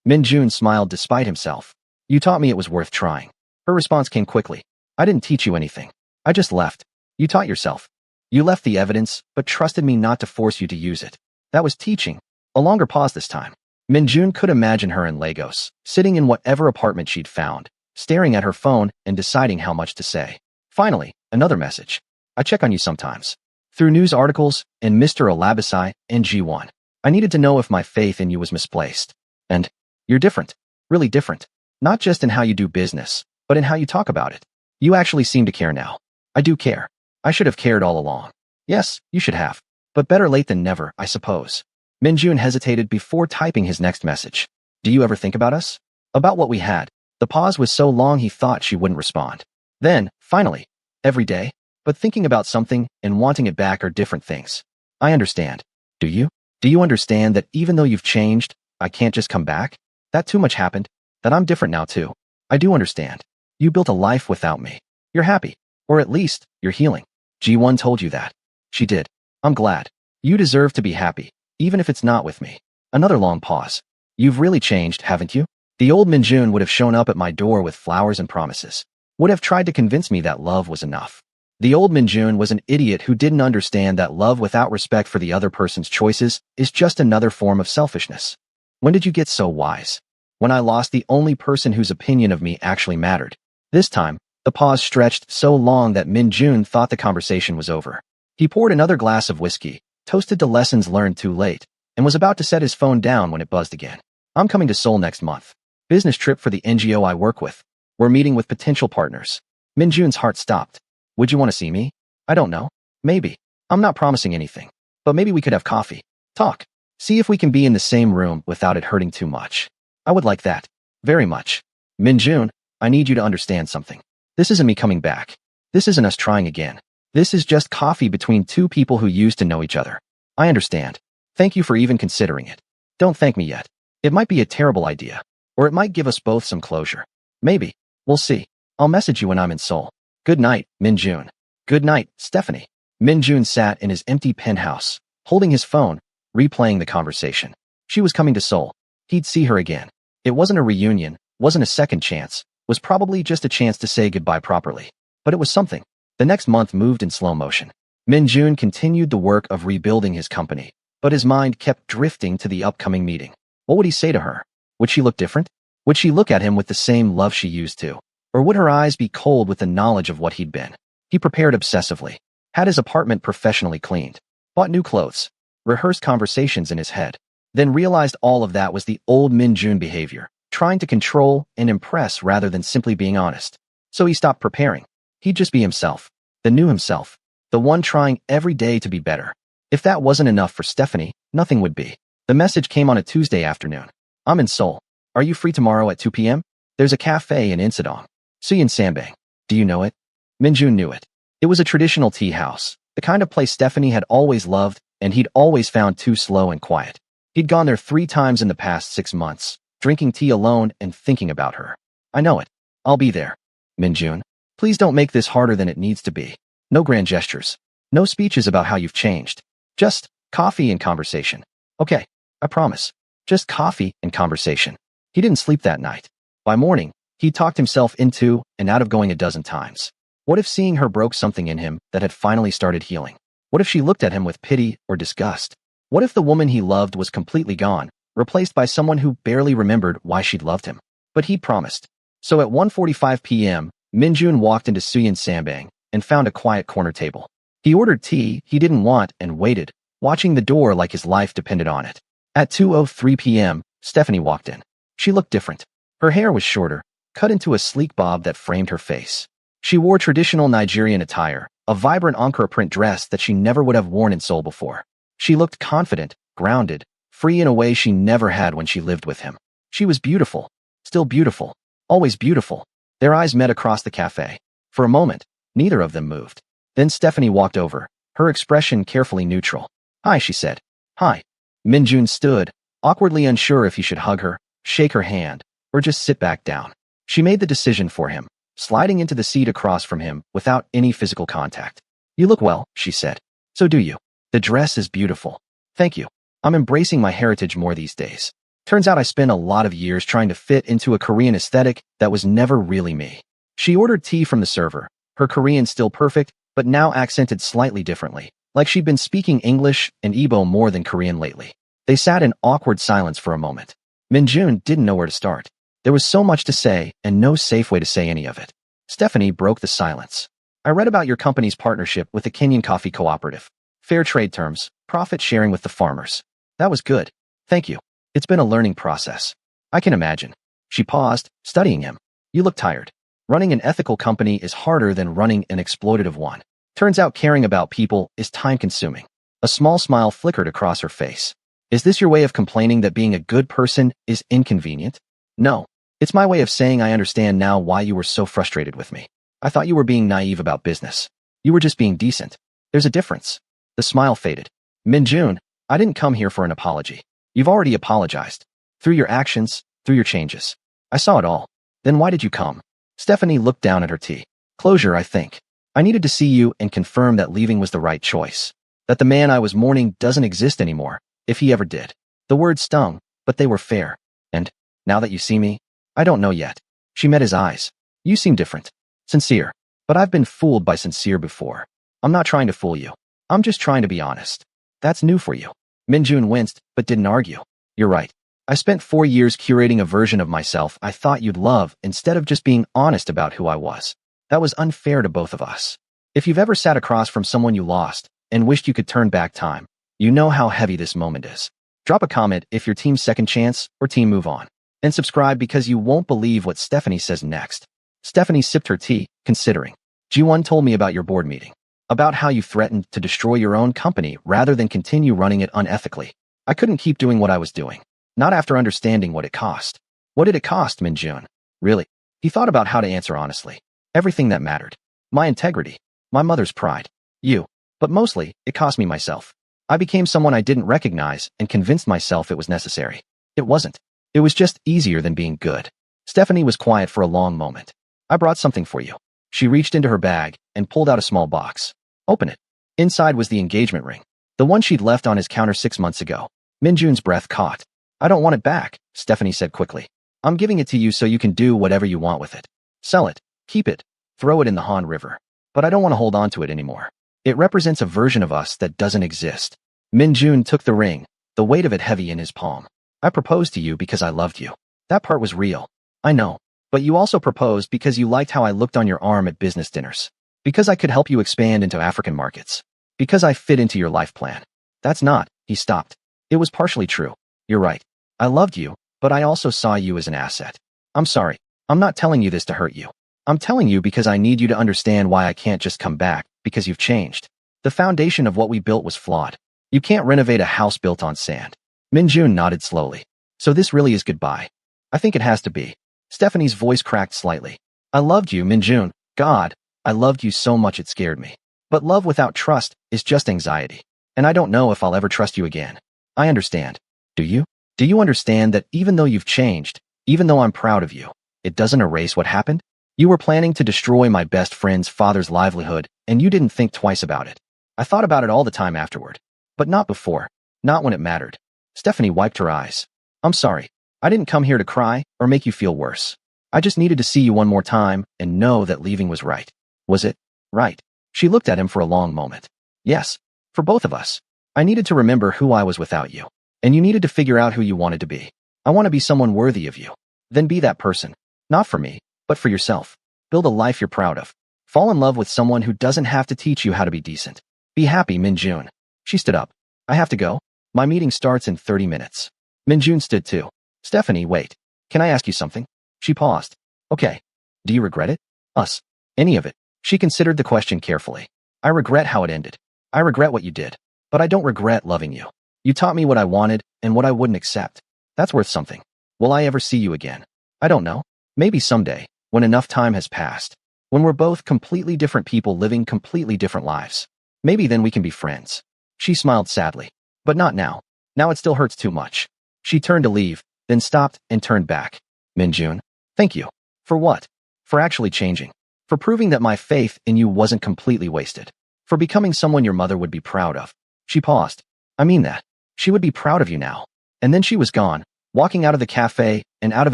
Min-jun smiled despite himself. You taught me it was worth trying. Her response came quickly. I didn't teach you anything. I just left. You taught yourself. You left the evidence, but trusted me not to force you to use it. That was teaching. A longer pause this time. Min-jun could imagine her in Lagos, sitting in whatever apartment she'd found, staring at her phone and deciding how much to say. Finally, another message. I check on you sometimes. Through news articles and Mr. Olabisai and Ji-won. I needed to know if my faith in you was misplaced. And you're different. Really different. Not just in how you do business, but in how you talk about it. You actually seem to care now. I do care. I should have cared all along. Yes, you should have. But better late than never, I suppose. Min-jun hesitated before typing his next message. Do you ever think about us? About what we had. The pause was so long he thought she wouldn't respond. Then, finally, every day. But thinking about something and wanting it back are different things. I understand. Do you? Do you understand that even though you've changed, I can't just come back? That too much happened. That I'm different now too. I do understand. You built a life without me. You're happy. Or at least, you're healing. Ji-won told you that. She did. I'm glad. You deserve to be happy, even if it's not with me. Another long pause. You've really changed, haven't you? The old Min-jun would have shown up at my door with flowers and promises. Would have tried to convince me that love was enough. The old Min-jun was an idiot who didn't understand that love without respect for the other person's choices is just another form of selfishness. When did you get so wise? When I lost the only person whose opinion of me actually mattered. This time, the pause stretched so long that Min-jun thought the conversation was over. He poured another glass of whiskey, toasted to lessons learned too late, and was about to set his phone down when it buzzed again. I'm coming to Seoul next month. Business trip for the NGO I work with. We're meeting with potential partners. Min-jun's heart stopped. Would you want to see me? I don't know. Maybe. I'm not promising anything. But maybe we could have coffee. Talk. See if we can be in the same room without it hurting too much. I would like that. Very much. Min-jun, I need you to understand something. This isn't me coming back. This isn't us trying again. This is just coffee between two people who used to know each other. I understand. Thank you for even considering it. Don't thank me yet. It might be a terrible idea. Or it might give us both some closure. Maybe. We'll see. I'll message you when I'm in Seoul. Good night, Min-jun. Good night, Stephanie. Min-jun sat in his empty penthouse, holding his phone, replaying the conversation. She was coming to Seoul. He'd see her again. It wasn't a reunion, wasn't a second chance, was probably just a chance to say goodbye properly. But it was something. The next month moved in slow motion. Min-jun continued the work of rebuilding his company, but his mind kept drifting to the upcoming meeting. What would he say to her? Would she look different? Would she look at him with the same love she used to? Or would her eyes be cold with the knowledge of what he'd been? He prepared obsessively, had his apartment professionally cleaned, bought new clothes, rehearsed conversations in his head, then realized all of that was the old Min-jun behavior, trying to control and impress rather than simply being honest. So he stopped preparing. He'd just be himself, the new himself, the one trying every day to be better. If that wasn't enough for Stephanie, nothing would be. The message came on a Tuesday afternoon. I'm in Seoul. Are you free tomorrow at 2 p.m.? There's a cafe in Insadong. Suyin Sambang. Do you know it? Min-jun knew it. It was a traditional tea house, the kind of place Stephanie had always loved, and he'd always found too slow and quiet. He'd gone there 3 times in the past 6 months, drinking tea alone and thinking about her. I know it. I'll be there. Min-jun, please don't make this harder than it needs to be. No grand gestures. No speeches about how you've changed. Just coffee and conversation. Okay, I promise. Just coffee and conversation. He didn't sleep that night. By morning, he talked himself into and out of going a dozen times. What if seeing her broke something in him that had finally started healing? What if she looked at him with pity or disgust? What if the woman he loved was completely gone, replaced by someone who barely remembered why she'd loved him? But he promised. So at 1:45 p.m., Min-jun walked into Suyin Sambang and found a quiet corner table. He ordered tea he didn't want and waited, watching the door like his life depended on it. At 2:03 p.m., Stephanie walked in. She looked different. Her hair was shorter, cut into a sleek bob that framed her face. She wore traditional Nigerian attire, a vibrant Ankara print dress that she never would have worn in Seoul before. She looked confident, grounded, free in a way she never had when she lived with him. She was beautiful. Still beautiful. Always beautiful. Their eyes met across the cafe. For a moment, neither of them moved. Then Stephanie walked over, her expression carefully neutral. Hi, she said. Hi. Min-jun stood, awkwardly unsure if he should hug her, shake her hand, or just sit back down. She made the decision for him, sliding into the seat across from him without any physical contact. You look well, she said. So do you. The dress is beautiful. Thank you. I'm embracing my heritage more these days. Turns out I spent a lot of years trying to fit into a Korean aesthetic that was never really me. She ordered tea from the server, her Korean still perfect, but now accented slightly differently, like she'd been speaking English and Igbo more than Korean lately. They sat in awkward silence for a moment. Min-jun didn't know where to start. There was so much to say and no safe way to say any of it. Stephanie broke the silence. I read about your company's partnership with the Kenyan Coffee Cooperative. Fair trade terms, profit sharing with the farmers. That was good. Thank you. It's been a learning process. I can imagine. She paused, studying him. You look tired. Running an ethical company is harder than running an exploitative one. Turns out caring about people is time-consuming. A small smile flickered across her face. Is this your way of complaining that being a good person is inconvenient? No. It's my way of saying I understand now why you were so frustrated with me. I thought you were being naive about business. You were just being decent. There's a difference. The smile faded. Min-jun, I didn't come here for an apology. You've already apologized. Through your actions, through your changes. I saw it all. Then why did you come? Stephanie looked down at her tea. Closure, I think. I needed to see you and confirm that leaving was the right choice. That the man I was mourning doesn't exist anymore, if he ever did. The words stung, but they were fair. And, now that you see me, I don't know yet. She met his eyes. You seem different. Sincere. But I've been fooled by sincere before. I'm not trying to fool you. I'm just trying to be honest. That's new for you. Min-jun winced, but didn't argue. You're right. I spent 4 years curating a version of myself I thought you'd love instead of just being honest about who I was. That was unfair to both of us. If you've ever sat across from someone you lost and wished you could turn back time, you know how heavy this moment is. Drop a comment if you're team second chance or team move on. And subscribe because you won't believe what Stephanie says next. Stephanie sipped her tea, considering. Ji-won told me about your board meeting. About how you threatened to destroy your own company rather than continue running it unethically. I couldn't keep doing what I was doing. Not after understanding what it cost. What did it cost, Min-jun? Really? He thought about how to answer honestly. Everything that mattered. My integrity. My mother's pride. You. But mostly, it cost me myself. I became someone I didn't recognize and convinced myself it was necessary. It wasn't. It was just easier than being good. Stephanie was quiet for a long moment. I brought something for you. She reached into her bag and pulled out a small box. Open it. Inside was the engagement ring. The one she'd left on his counter 6 months ago. Minjun's breath caught. I don't want it back, Stephanie said quickly. I'm giving it to you so you can do whatever you want with it. Sell it. Keep it. Throw it in the Han River. But I don't want to hold on to it anymore. It represents a version of us that doesn't exist. Minjun took the ring, the weight of it heavy in his palm. I proposed to you because I loved you. That part was real. I know. But you also proposed because you liked how I looked on your arm at business dinners. Because I could help you expand into African markets. Because I fit into your life plan. That's not, he stopped. It was partially true. You're right. I loved you, but I also saw you as an asset. I'm sorry. I'm not telling you this to hurt you. I'm telling you because I need you to understand why I can't just come back, because you've changed. The foundation of what we built was flawed. You can't renovate a house built on sand. Minjun nodded slowly. So this really is goodbye. I think it has to be. Stephanie's voice cracked slightly. I loved you, Minjun. God, I loved you so much it scared me. But love without trust is just anxiety. And I don't know if I'll ever trust you again. I understand. Do you? Do you understand that even though you've changed, even though I'm proud of you, it doesn't erase what happened? You were planning to destroy my best friend's father's livelihood, and you didn't think twice about it. I thought about it all the time afterward. But not before. Not when it mattered. Stephanie wiped her eyes. I'm sorry. I didn't come here to cry or make you feel worse. I just needed to see you one more time and know that leaving was right. Was it? Right. She looked at him for a long moment. Yes. For both of us. I needed to remember who I was without you. And you needed to figure out who you wanted to be. I want to be someone worthy of you. Then be that person. Not for me, but for yourself. Build a life you're proud of. Fall in love with someone who doesn't have to teach you how to be decent. Be happy, Minjun. She stood up. I have to go. My meeting starts in 30 minutes. Minjun stood too. Stephanie, wait. Can I ask you something? She paused. Okay. Do you regret it? Us. Any of it? She considered the question carefully. I regret how it ended. I regret what you did. But I don't regret loving you. You taught me what I wanted and what I wouldn't accept. That's worth something. Will I ever see you again? I don't know. Maybe someday, when enough time has passed. When we're both completely different people living completely different lives. Maybe then we can be friends. She smiled sadly. But not now. Now it still hurts too much. She turned to leave, then stopped and turned back. Minjun, thank you. For what? For actually changing. For proving that my faith in you wasn't completely wasted. For becoming someone your mother would be proud of. She paused. I mean that. She would be proud of you now. And then she was gone, walking out of the cafe and out of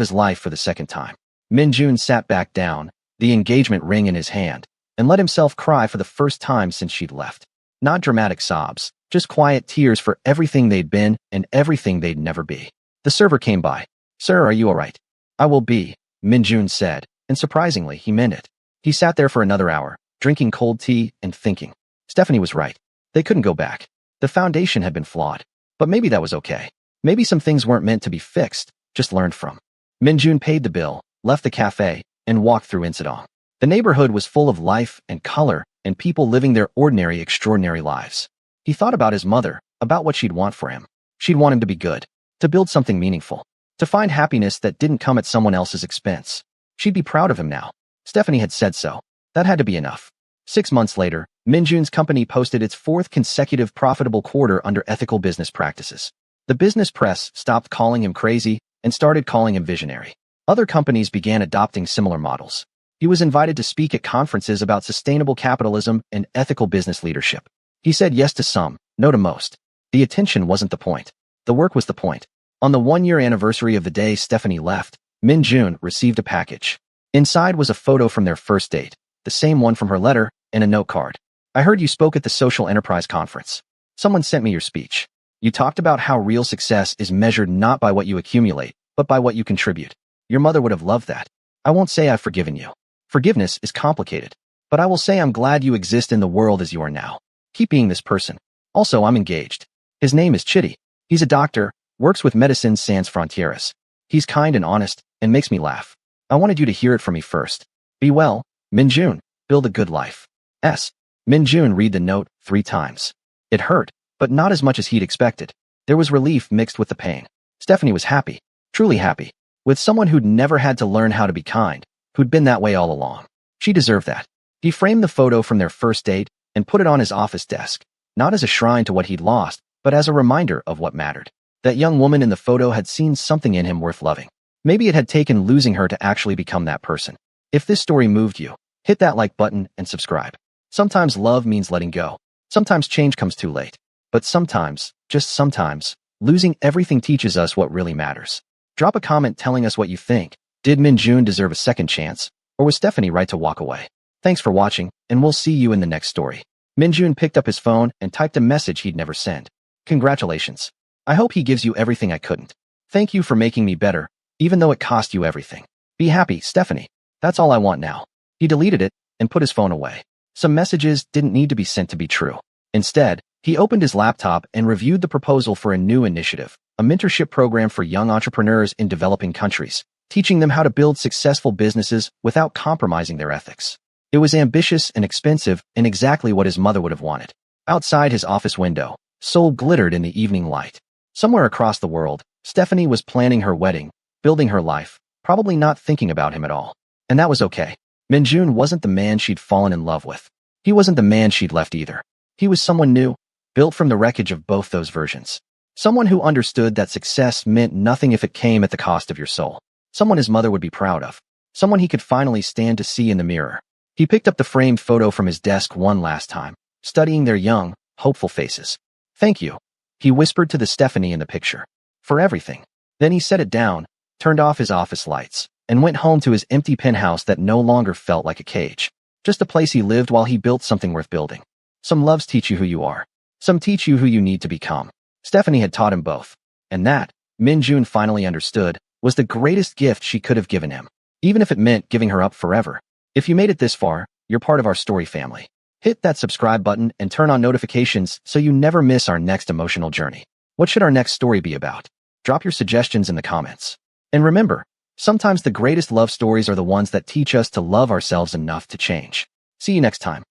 his life for the second time. Minjun sat back down, the engagement ring in his hand, and let himself cry for the first time since she'd left. Not dramatic sobs, just quiet tears for everything they'd been and everything they'd never be. The server came by. Sir, are you all right? I will be, Minjun said, and surprisingly, he meant it. He sat there for another hour, drinking cold tea and thinking. Stephanie was right. They couldn't go back. The foundation had been flawed. But maybe that was okay. Maybe some things weren't meant to be fixed, just learned from. Minjun paid the bill, left the cafe, and walked through Insadong. The neighborhood was full of life and color and people living their ordinary, extraordinary lives. He thought about his mother, about what she'd want for him. She'd want him to be good, to build something meaningful, to find happiness that didn't come at someone else's expense. She'd be proud of him now. Stephanie had said so. That had to be enough. 6 months later, Minjun's company posted its 4th consecutive profitable quarter under ethical business practices. The business press stopped calling him crazy and started calling him visionary. Other companies began adopting similar models. He was invited to speak at conferences about sustainable capitalism and ethical business leadership. He said yes to some, no to most. The attention wasn't the point. The work was the point. On the 1-year anniversary of the day Stephanie left, Minjun received a package. Inside was a photo from their first date, the same one from her letter, and a note card. I heard you spoke at the Social Enterprise Conference. Someone sent me your speech. You talked about how real success is measured not by what you accumulate, but by what you contribute. Your mother would have loved that. I won't say I've forgiven you. Forgiveness is complicated. But I will say I'm glad you exist in the world as you are now. Keep being this person. Also, I'm engaged. His name is Chitty. He's a doctor, works with Medicines Sans Frontieres. He's kind and honest, and makes me laugh. I wanted you to hear it from me first. Be well, Minjun. Build a good life. S. Minjun read the note 3 times. It hurt, but not as much as he'd expected. There was relief mixed with the pain. Stephanie was happy, truly happy, with someone who'd never had to learn how to be kind, who'd been that way all along. She deserved that. He framed the photo from their first date and put it on his office desk, not as a shrine to what he'd lost, but as a reminder of what mattered. That young woman in the photo had seen something in him worth loving. Maybe it had taken losing her to actually become that person. If this story moved you, hit that like button and subscribe. Sometimes love means letting go. Sometimes change comes too late. But sometimes, just sometimes, losing everything teaches us what really matters. Drop a comment telling us what you think. Did Min-jun deserve a second chance? Or was Stephanie right to walk away? Thanks for watching, and we'll see you in the next story. Min-jun picked up his phone and typed a message he'd never sent. Congratulations. I hope he gives you everything I couldn't. Thank you for making me better, even though it cost you everything. Be happy, Stephanie. That's all I want now. He deleted it and put his phone away. Some messages didn't need to be sent to be true. Instead, he opened his laptop and reviewed the proposal for a new initiative, a mentorship program for young entrepreneurs in developing countries, teaching them how to build successful businesses without compromising their ethics. It was ambitious and expensive and exactly what his mother would have wanted. Outside his office window, Seoul glittered in the evening light. Somewhere across the world, Stephanie was planning her wedding, building her life, probably not thinking about him at all. And that was okay. Min-jun wasn't the man she'd fallen in love with. He wasn't the man she'd left either. He was someone new, built from the wreckage of both those versions. Someone who understood that success meant nothing if it came at the cost of your soul. Someone his mother would be proud of. Someone he could finally stand to see in the mirror. He picked up the framed photo from his desk one last time, studying their young, hopeful faces. Thank you, he whispered to the Stephanie in the picture. For everything. Then he set it down, turned off his office lights, and went home to his empty penthouse that no longer felt like a cage. Just a place he lived while he built something worth building. Some loves teach you who you are. Some teach you who you need to become. Stephanie had taught him both. And that, Min-jun finally understood, was the greatest gift she could have given him. Even if it meant giving her up forever. If you made it this far, you're part of our story family. Hit that subscribe button and turn on notifications so you never miss our next emotional journey. What should our next story be about? Drop your suggestions in the comments. And remember, sometimes the greatest love stories are the ones that teach us to love ourselves enough to change. See you next time.